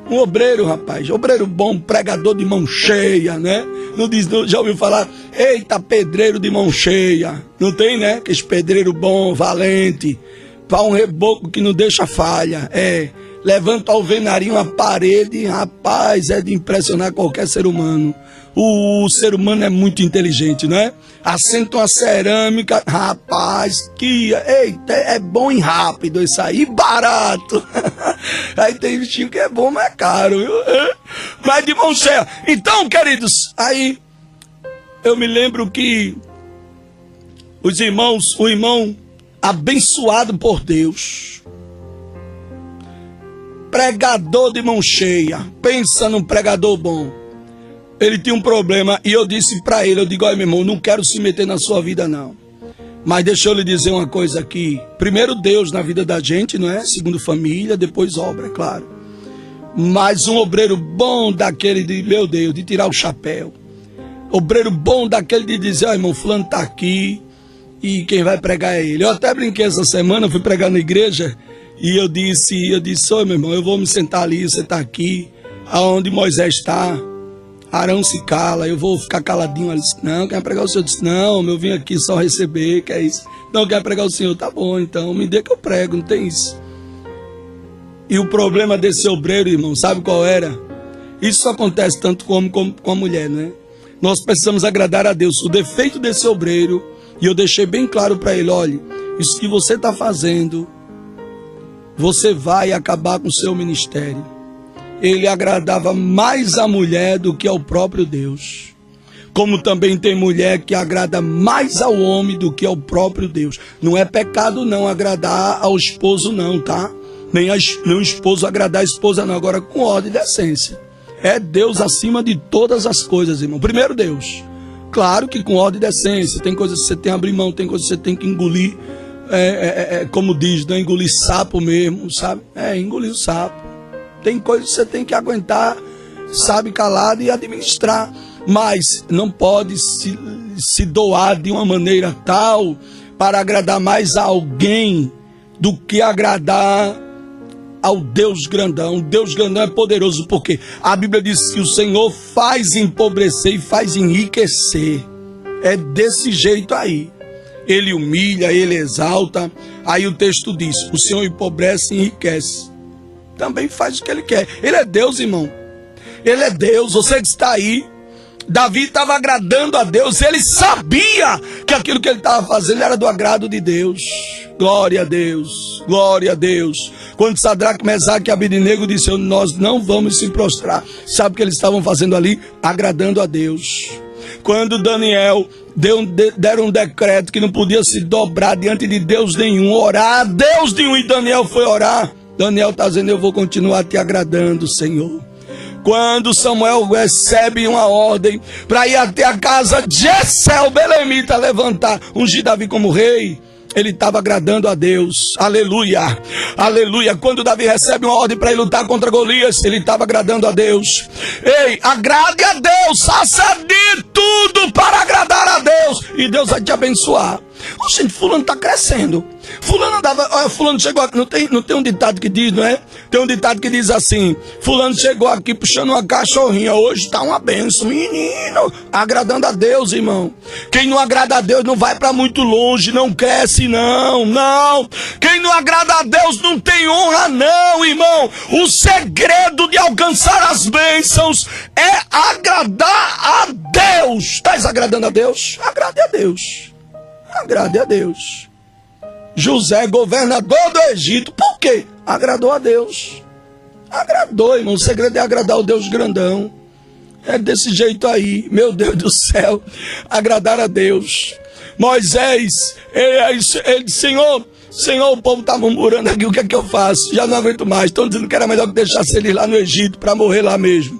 Um obreiro, rapaz. Obreiro bom, pregador de mão cheia, né? Não, já ouviu falar? Eita, pedreiro de mão cheia. Não tem, né? Aquele pedreiro bom, valente. Para um reboco que não deixa falha. Levanta ao alvenarinho a parede, rapaz, é de impressionar qualquer ser humano. O ser humano é muito inteligente, né? Assenta uma cerâmica, rapaz, eita, é bom e rápido isso aí, barato. Aí tem bichinho que é bom, mas é caro, viu? Mas de mão cheia. Então, queridos, aí eu me lembro que o irmão abençoado por Deus, pregador de mão cheia, pensa num pregador bom. Ele tinha um problema e eu disse para ele, eu digo, olha, meu irmão, não quero se meter na sua vida não, mas deixa eu lhe dizer uma coisa aqui. Primeiro Deus na vida da gente, não é? Segundo família, depois obra, é claro. Mas um obreiro bom daquele de, meu Deus, de tirar o chapéu. Obreiro bom daquele de dizer, ó, irmão, fulano tá aqui e quem vai pregar é ele. Eu até brinquei essa semana, fui pregar na igreja e eu disse, ô meu irmão, eu vou me sentar ali, você tá aqui, aonde Moisés está, Arão se cala, eu vou ficar caladinho. Ele disse, não, quer pregar o Senhor? Eu disse, não, eu vim aqui só receber, que é isso. Não, quer pregar o Senhor? Tá bom, então, me dê que eu prego, não tem isso. E o problema desse obreiro, irmão, sabe qual era? Isso acontece tanto com o homem como com a mulher, né? Nós precisamos agradar a Deus. O defeito desse obreiro, e eu deixei bem claro para ele, olha, isso que você está fazendo, você vai acabar com o seu ministério. Ele agradava mais a mulher do que ao próprio Deus. Como também tem mulher que agrada mais ao homem do que ao próprio Deus. Não é pecado não agradar ao esposo não, tá? Nem o esposo agradar a esposa não, agora com ordem e decência. É Deus acima de todas as coisas, irmão. Primeiro Deus. Claro que com ordem e decência. Tem coisas que você tem que abrir mão, tem coisas que você tem que engolir. Como diz, não engolir sapo mesmo, sabe? Engolir o sapo. Tem coisas que você tem que aguentar, sabe, calado e administrar. Mas não pode se doar de uma maneira tal para agradar mais a alguém do que agradar ao Deus grandão. O Deus grandão é poderoso porque a Bíblia diz que o Senhor faz empobrecer e faz enriquecer. É desse jeito aí. ele humilha, ele exalta. Aí o texto diz, o Senhor empobrece e enriquece. Também faz o que ele quer. Ele é Deus, irmão. Ele é Deus, você que está aí. Davi estava agradando a Deus, ele sabia que aquilo que ele estava fazendo era do agrado de Deus. Glória a Deus, glória a Deus. Quando Sadraque, Mesaque e Abednego disseram, nós não vamos se prostrar. Sabe o que eles estavam fazendo ali? Agradando a Deus. Quando Daniel deram um decreto que não podia se dobrar diante de Deus nenhum, orar a Deus nenhum, e Daniel foi orar. Daniel está dizendo, eu vou continuar te agradando, Senhor. Quando Samuel recebe uma ordem para ir até a casa de Jessé, o belemita, levantar, ungir Davi como rei, ele estava agradando a Deus. Aleluia, aleluia. Quando Davi recebe uma ordem para ir lutar contra Golias, ele estava agradando a Deus. Ei, agrade a Deus, faça de tudo para agradar a Deus, e Deus vai te abençoar. Oh, gente, fulano está crescendo. Fulano andava, olha, fulano chegou aqui, não tem um ditado que diz, não é? Tem um ditado que diz assim, fulano chegou aqui puxando uma cachorrinha, hoje está uma benção, menino, agradando a Deus, irmão. Quem não agrada a Deus não vai para muito longe, não cresce, não. Quem não agrada a Deus não tem honra, não, irmão. O segredo de alcançar as bênçãos é agradar a Deus. Estás agradando a Deus? Agrade a Deus. Agrade a Deus. José, governador do Egito, por quê? Agradou a Deus. Agradou, irmão. O segredo é agradar o Deus grandão. É desse jeito aí, meu Deus do céu. Agradar a Deus. Moisés, ele disse, Senhor, o povo está murmurando aqui, o que é que eu faço? Já não aguento mais. Estão dizendo que era melhor que deixasse eles lá no Egito para morrer lá mesmo.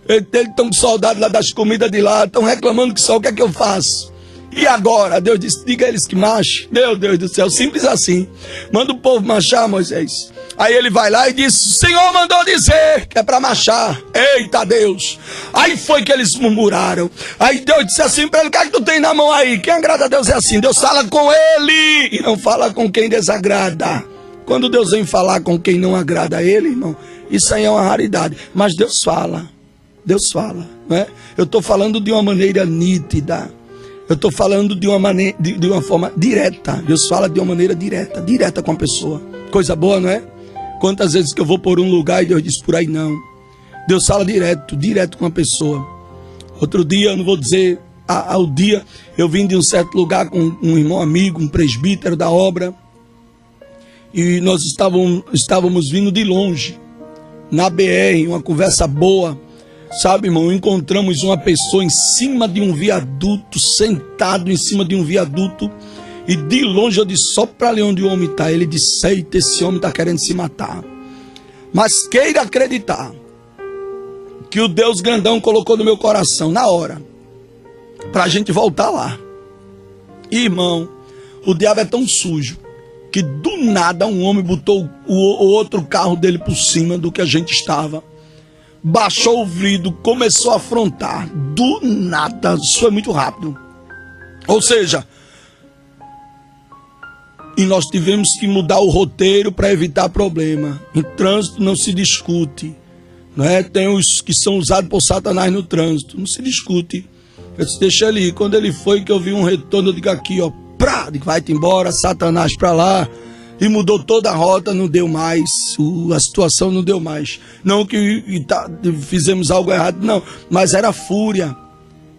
Eles estão com saudade lá das comidas de lá, estão reclamando que só, o que é que eu faço? E agora? Deus disse, diga a eles que marchem. Meu Deus do céu, simples assim. Manda o povo marchar, Moisés. Aí ele vai lá e diz, o Senhor mandou dizer que é para marchar. Eita Deus. Aí foi que eles murmuraram. Aí Deus disse assim para ele, o que é que tu tem na mão aí? Quem agrada a Deus é assim, Deus fala com ele e não fala com quem desagrada. Quando Deus vem falar com quem não agrada a ele, irmão, isso aí é uma raridade. Mas Deus fala, não é? Eu estou falando de uma maneira nítida. Eu estou falando de uma forma direta. Deus fala de uma maneira direta com a pessoa. Coisa boa, não é? Quantas vezes que eu vou por um lugar e Deus diz por aí não. Deus fala direto com a pessoa. Outro dia, eu não vou dizer ao dia, eu vim de um certo lugar com um irmão amigo, um presbítero da obra. E nós estávamos vindo de longe, na BR, uma conversa boa. Sabe, irmão, encontramos uma pessoa em cima de um viaduto, sentado em cima de um viaduto, e de longe eu disse, só para ali onde o homem está. Ele disse, eita, esse homem está querendo se matar. Mas queira acreditar que o Deus grandão colocou no meu coração, na hora, para a gente voltar lá. Irmão, o diabo é tão sujo, que do nada um homem botou o outro carro dele por cima do que a gente estava. Baixou o vidro, começou a afrontar. Do nada, isso foi muito rápido. Ou seja, e nós tivemos que mudar o roteiro para evitar problema. Em trânsito não se discute, não é? Tem os que são usados por Satanás no trânsito, não se discute. Eu disse, deixa ele ir. Quando ele foi, que eu vi um retorno, eu digo aqui, ó, vai-te embora, Satanás para lá. E mudou toda a rota, não deu mais, a situação não deu mais. Não que fizemos algo errado, não, mas era fúria.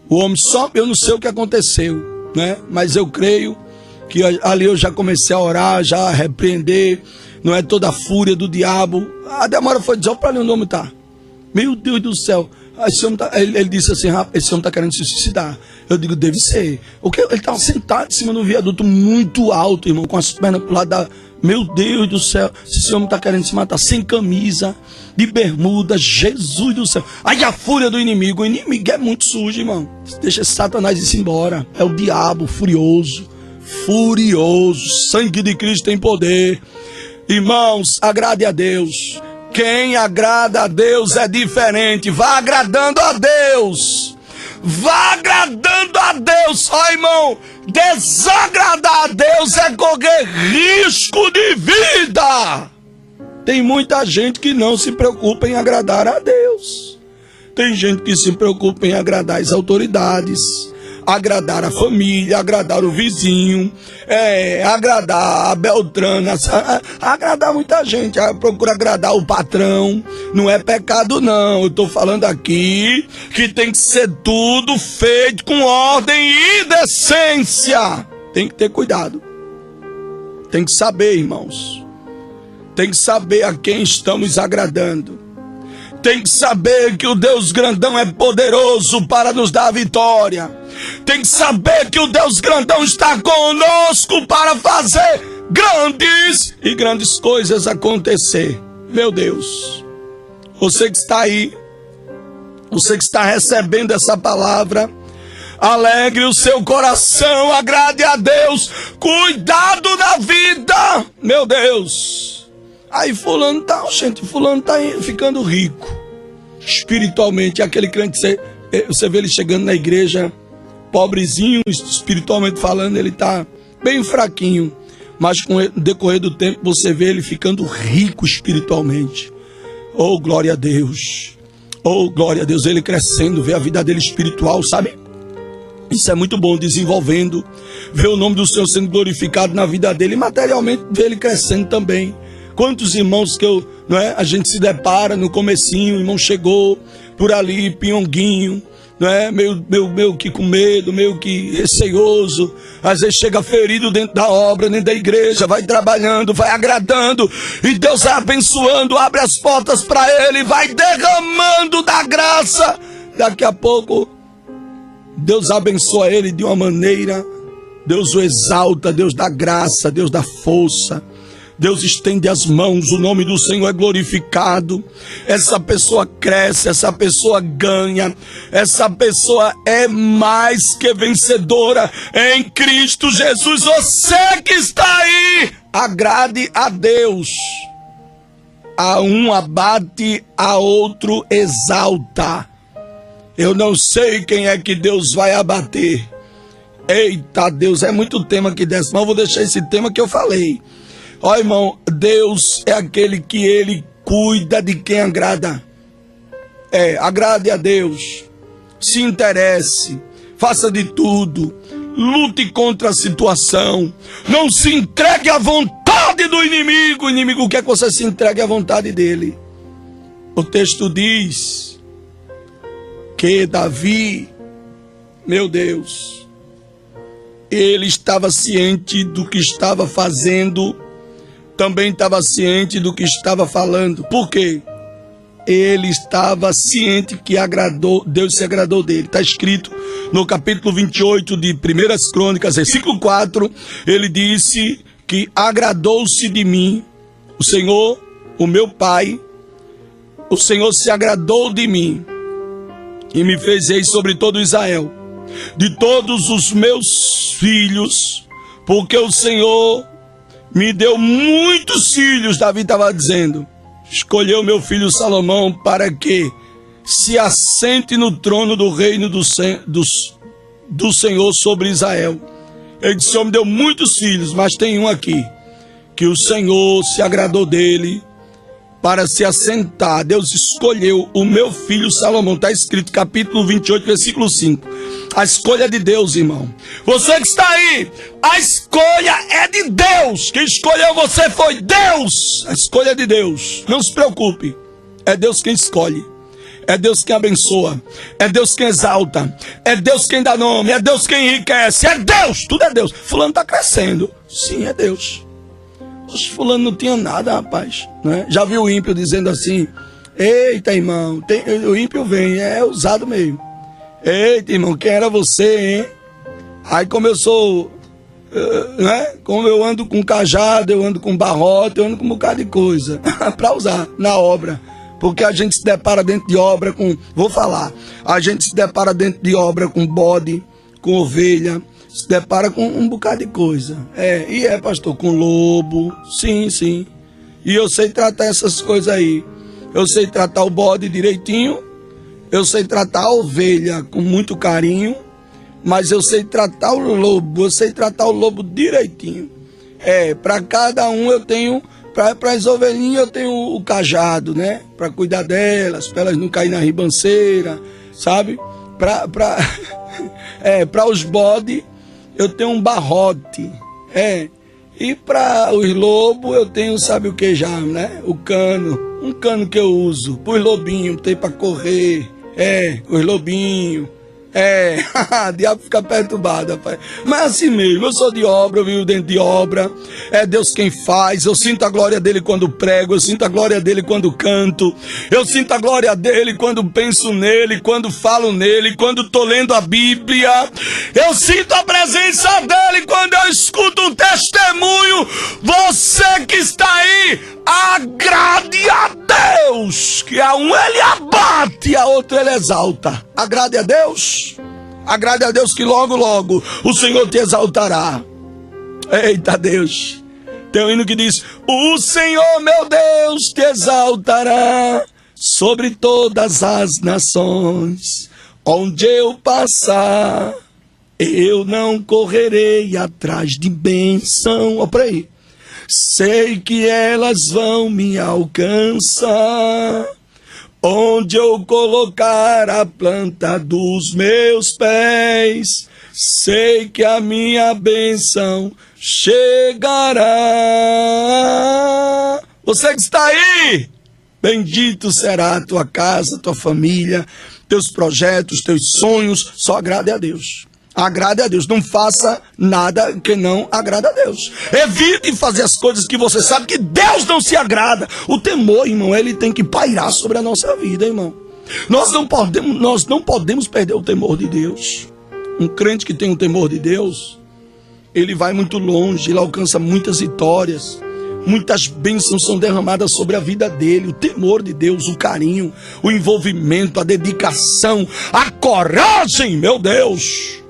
O homem só, eu não sei o que aconteceu, né? Mas eu creio que ali eu já comecei a orar, já a repreender, não é, toda a fúria do diabo. A demora foi dizer, olha para ali onde o homem está. Meu Deus do céu. Ele disse assim, rapaz, esse homem está querendo se suicidar. Eu digo, deve ser. Ele estava sentado em cima de um viaduto muito alto, irmão, com as pernas pro lado da... Meu Deus do céu, esse homem está querendo se matar, sem camisa, de bermuda, Jesus do céu. Aí a fúria do inimigo, o inimigo é muito sujo, irmão. Deixa esse Satanás ir embora. É o diabo furioso, sangue de Cristo tem poder. Irmãos, agrade a Deus. Quem agrada a Deus é diferente. Vá agradando a Deus. Vá agradando a Deus. Ó, irmão, desagradar a Deus é correr risco de vida. Tem muita gente que não se preocupa em agradar a Deus. Tem gente que se preocupa em agradar as autoridades, agradar a família, agradar o vizinho, agradar a Beltrana, agradar muita gente, procura agradar o patrão. Não é pecado não, eu estou falando aqui que tem que ser tudo feito com ordem e decência. Tem que ter cuidado. Tem que saber, irmãos. Tem que saber a quem estamos agradando. Tem que saber que o Deus grandão é poderoso para nos dar a vitória. Tem que saber que o Deus grandão está conosco para fazer grandes coisas acontecer. Meu Deus, você que está aí, você que está recebendo essa palavra, alegre o seu coração, agrade a Deus, cuidado da vida, meu Deus. Aí fulano tá ficando rico, espiritualmente, aquele crente, você vê ele chegando na igreja, pobrezinho, espiritualmente falando, ele tá bem fraquinho, mas com o decorrer do tempo você vê ele ficando rico espiritualmente. Oh, glória a Deus, oh, glória a Deus, ele crescendo, vê a vida dele espiritual, sabe? Isso é muito bom, desenvolvendo, ver o nome do Senhor sendo glorificado na vida dele, e materialmente ver ele crescendo também. Quantos irmãos que a gente se depara no comecinho, o irmão chegou por ali, pinhonguinho, meio que com medo, meio que receioso, às vezes chega ferido dentro da obra, dentro da igreja, vai trabalhando, vai agradando, e Deus vai abençoando, abre as portas para ele, vai derramando da graça. Daqui a pouco, Deus abençoa ele de uma maneira, Deus o exalta, Deus dá graça, Deus dá força. Deus estende as mãos, o nome do Senhor é glorificado, essa pessoa cresce, essa pessoa ganha, essa pessoa é mais que vencedora em Cristo Jesus. Você que está aí, agrade a Deus. A um abate, a outro exalta. Eu não sei quem é que Deus vai abater. Eita Deus, é muito tema que desce, mas eu vou deixar esse tema que eu falei. Ó irmão, Deus é aquele que ele cuida de quem agrada. Agrade a Deus, se interesse, faça de tudo, lute contra a situação, não se entregue à vontade do inimigo. O inimigo quer que você se entregue à vontade dele. O texto diz que Davi, meu Deus, ele estava ciente do que estava fazendo, também estava ciente do que estava falando. Por quê? Ele estava ciente que Deus se agradou dele. Está escrito no capítulo 28 de 1 Crônicas, versículo 4, ele disse que agradou-se de mim, o Senhor, o meu Pai, o Senhor se agradou de mim e me fez rei sobre todo Israel, de todos os meus filhos, porque o Senhor me deu muitos filhos. Davi estava dizendo, escolheu meu filho Salomão para que se assente no trono do reino do Senhor sobre Israel. Ele disse, o Senhor me deu muitos filhos, mas tem um aqui, que o Senhor se agradou dele para se assentar. Deus escolheu o meu filho Salomão. Está escrito capítulo 28, versículo 5. A escolha de Deus, irmão. Você que está aí, a escolha é de Deus. Quem escolheu você foi Deus. A escolha é de Deus. Não se preocupe. É Deus quem escolhe. É Deus quem abençoa. É Deus quem exalta. É Deus quem dá nome. É Deus quem enriquece. É Deus. Tudo é Deus. Fulano está crescendo. Sim, é Deus. Oxe, fulano não tinha nada, rapaz, né? Já viu o ímpio dizendo assim, eita irmão, o ímpio vem, é usado mesmo. Eita irmão, quem era você, hein? Aí como eu sou, né? Como eu ando com cajado, eu ando com barrote, eu ando com um bocado de coisa para usar na obra. Porque a gente se depara dentro de obra com, a gente se depara dentro de obra com bode, com ovelha, se depara com um bocado de coisa. Pastor, com lobo, sim. E eu sei tratar essas coisas aí. Eu sei tratar o bode direitinho, eu sei tratar a ovelha com muito carinho, mas eu sei tratar o lobo direitinho. Para cada um eu tenho, para as ovelhinhas eu tenho o cajado, né? Para cuidar delas, para elas não caírem na ribanceira, sabe? Para os bodes, eu tenho um barrote. E para os lobos, eu tenho, sabe o que já, né? O cano. Um cano que eu uso. Para os lobinhos, tem para correr. Os lobinhos. O diabo fica perturbado, rapaz. Mas assim mesmo, eu sou de obra, eu vivo dentro de obra. É Deus quem faz. Eu sinto a glória dele quando prego, eu sinto a glória dele quando canto, eu sinto a glória dele quando penso nele, quando falo nele, quando tô lendo a Bíblia. Eu sinto a presença dele quando eu escuto um testemunho. Você que está aí, agrade a Deus, que a um ele abate, a outro ele exalta. Agrade a Deus. Agrade a Deus que logo, logo o Senhor te exaltará. Eita Deus. Tem um hino que diz: o Senhor meu Deus te exaltará sobre todas as nações. Onde eu passar, eu não correrei atrás de bênção. Ó, pra aí. Sei que elas vão me alcançar. Onde eu colocar a planta dos meus pés, sei que a minha bênção chegará. Você que está aí, bendito será a tua casa, tua família, teus projetos, teus sonhos. Só agrade a Deus. Agrade a Deus, não faça nada que não agrada a Deus. Evite fazer as coisas que você sabe que Deus não se agrada. O temor, irmão, ele tem que pairar sobre a nossa vida, irmão. Nós não podemos perder o temor de Deus. Um crente que tem o temor de Deus, ele vai muito longe, ele alcança muitas vitórias. Muitas bênçãos são derramadas sobre a vida dele. O temor de Deus, o carinho, o envolvimento, a dedicação, a coragem, meu Deus.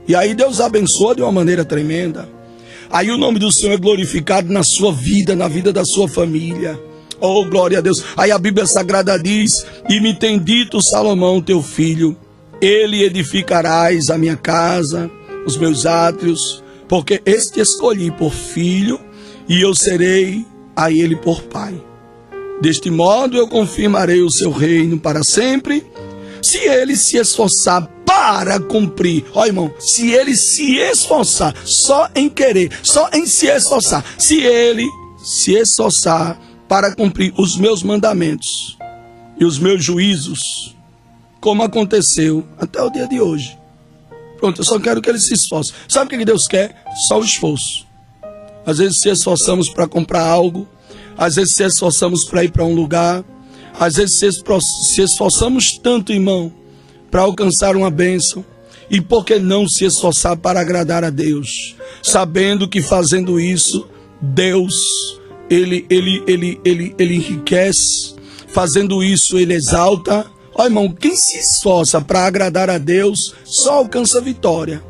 E aí Deus abençoa de uma maneira tremenda. Aí o nome do Senhor é glorificado na sua vida, na vida da sua família. Oh, glória a Deus. Aí a Bíblia Sagrada diz: e me tem dito Salomão, teu filho, ele edificarás a minha casa, os meus átrios, porque este escolhi por filho, e eu serei a ele por pai. Deste modo eu confirmarei o seu reino para sempre, se ele se esforçar para cumprir. Ó, irmão, se ele se esforçar, só em querer, só em se esforçar, se ele se esforçar para cumprir os meus mandamentos e os meus juízos, como aconteceu até o dia de hoje. Pronto, eu só quero que ele se esforce. Sabe o que Deus quer? Só o esforço. Às vezes se esforçamos para comprar algo, às vezes se esforçamos para ir para um lugar, às vezes se esforçamos tanto, irmão, para alcançar uma bênção. E por que não se esforçar para agradar a Deus? Sabendo que fazendo isso, Deus, ele enriquece. Fazendo isso, ele exalta. Ó, irmão, quem se esforça para agradar a Deus, só alcança vitória.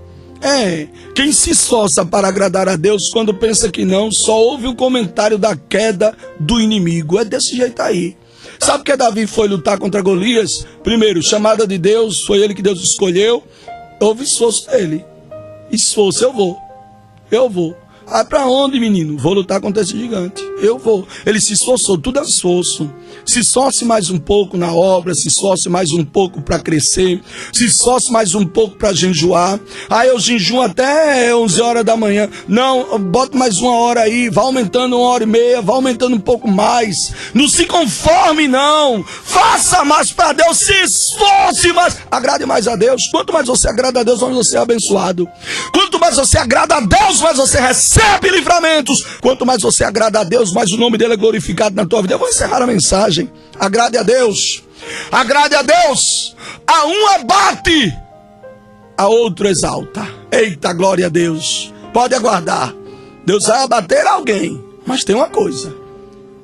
Quem se esforça para agradar a Deus, quando pensa que não, só ouve o comentário da queda do inimigo. É desse jeito aí. Sabe que Davi foi lutar contra Golias? Primeiro, chamada de Deus, foi ele que Deus escolheu. Houve esforço dele. Esforço, eu vou. Ah, pra onde, menino? Vou lutar contra esse gigante. Eu vou. Ele se esforçou, tudo é esforço. Se esforce mais um pouco na obra, se esforce mais um pouco para crescer, se esforce mais um pouco para jejuar. Ah, eu jejuo até 11 horas da manhã. Não, bota mais uma hora aí, vai aumentando 1h30, vai aumentando um pouco mais. Não se conforme, não. Faça mais para Deus, se esforce mais. Agrade mais a Deus. Quanto mais você agrada a Deus, mais você é abençoado. Quanto mais você agrada a Deus, mais você recebe livramentos. Quanto mais você agrada a Deus, mais o nome dele é glorificado na tua vida. Eu vou encerrar a mensagem. Agrade a Deus. Agrade a Deus. A um abate, a outro exalta. Eita, glória a Deus. Pode aguardar. Deus vai abater alguém, mas tem uma coisa: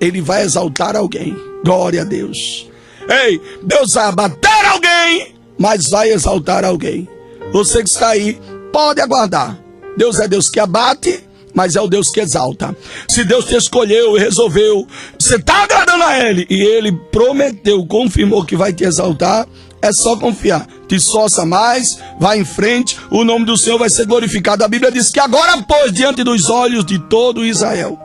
ele vai exaltar alguém. Glória a Deus. Ei, Deus vai abater alguém, mas vai exaltar alguém. Você que está aí, pode aguardar. Deus é Deus que abate, mas é o Deus que exalta. Se Deus te escolheu e resolveu, você está agradando a Ele, e Ele prometeu, confirmou que vai te exaltar, é só confiar. Te esforça mais, vai em frente, o nome do Senhor vai ser glorificado. A Bíblia diz que agora, pois, diante dos olhos de todo Israel,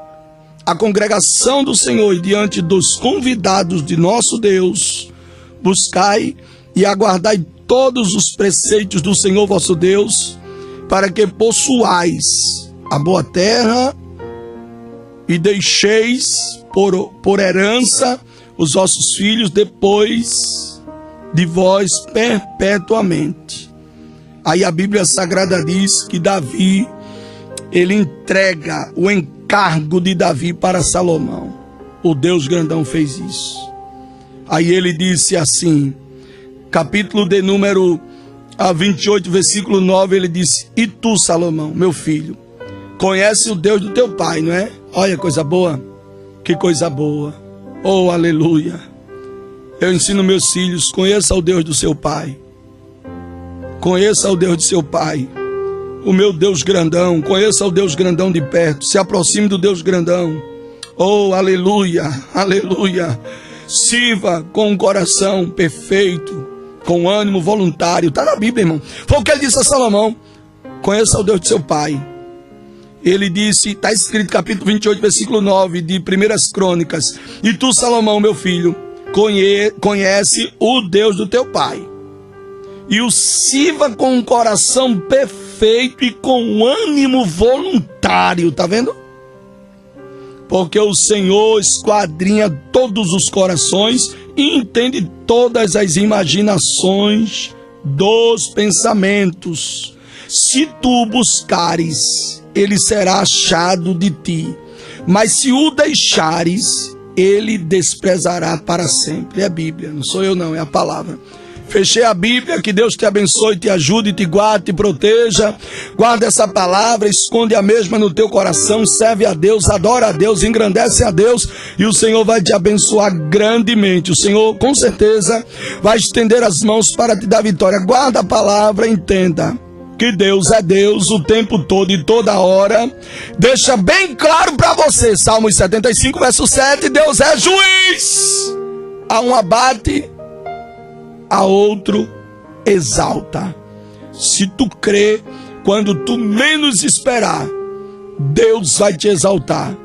a congregação do Senhor e diante dos convidados de nosso Deus, buscai e aguardai todos os preceitos do Senhor vosso Deus, para que possuais a boa terra e deixeis por herança os vossos filhos depois de vós perpetuamente. Aí a Bíblia Sagrada diz que Davi, ele entrega o encargo de Davi para Salomão. O Deus grandão fez isso. Aí ele disse assim, capítulo de número 28, versículo 9, ele disse: e tu, Salomão, meu filho, conhece o Deus do teu pai, não é? Olha, coisa boa, que coisa boa, oh, aleluia. Eu ensino meus filhos, conheça o Deus do seu pai, conheça o Deus do seu pai, o meu Deus grandão, conheça o Deus grandão de perto, se aproxime do Deus grandão, oh, aleluia, aleluia. Sirva com um coração perfeito, com ânimo voluntário. Está na Bíblia, irmão. Foi o que ele disse a Salomão: conheça o Deus de seu pai. Ele disse, está escrito capítulo 28, versículo 9 de 1 Crônicas: e tu, Salomão, meu filho, conhece o Deus do teu pai, e o sirva com um coração perfeito e com ânimo voluntário. Está vendo? Porque o Senhor esquadrinha todos os corações e entende todas as imaginações dos pensamentos. Se tu buscares, ele será achado de ti. Mas se o deixares, ele desprezará para sempre. É a Bíblia, não sou eu não, é a palavra. Fechei a Bíblia, que Deus te abençoe, te ajude, te guarde, te proteja. Guarda essa palavra, esconde a mesma no teu coração, serve a Deus, adora a Deus, engrandece a Deus, e o Senhor vai te abençoar grandemente. O Senhor, com certeza, vai estender as mãos para te dar vitória. Guarda a palavra, entenda que Deus é Deus o tempo todo e toda hora. Deixa bem claro para você, Salmos 75, verso 7, Deus é juiz. A um abate, a outro exalta. Se tu crê, quando tu menos esperar, Deus vai te exaltar,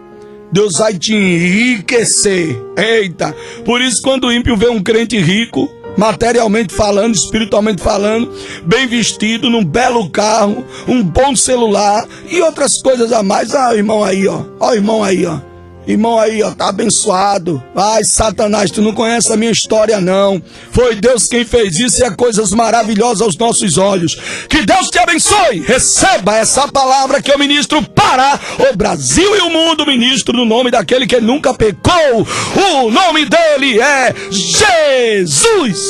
Deus vai te enriquecer. Eita, por isso quando o ímpio vê um crente rico, materialmente falando, espiritualmente falando, bem vestido, num belo carro, um bom celular e outras coisas a mais, o irmão aí, ó, o irmão aí, ó, irmão aí, ó, tá abençoado. Ai, Satanás, tu não conhece a minha história não. Foi Deus quem fez isso e é coisas maravilhosas aos nossos olhos. Que Deus te abençoe. Receba essa palavra que eu ministro para o Brasil e o mundo. Ministro no nome daquele que nunca pecou. O nome dele é Jesus.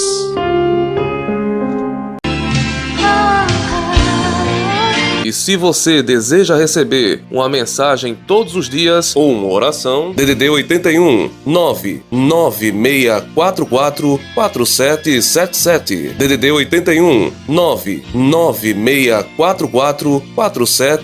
E se você deseja receber uma mensagem todos os dias ou uma oração, DDD 81 99644 4777. DDD 81 99644 4777.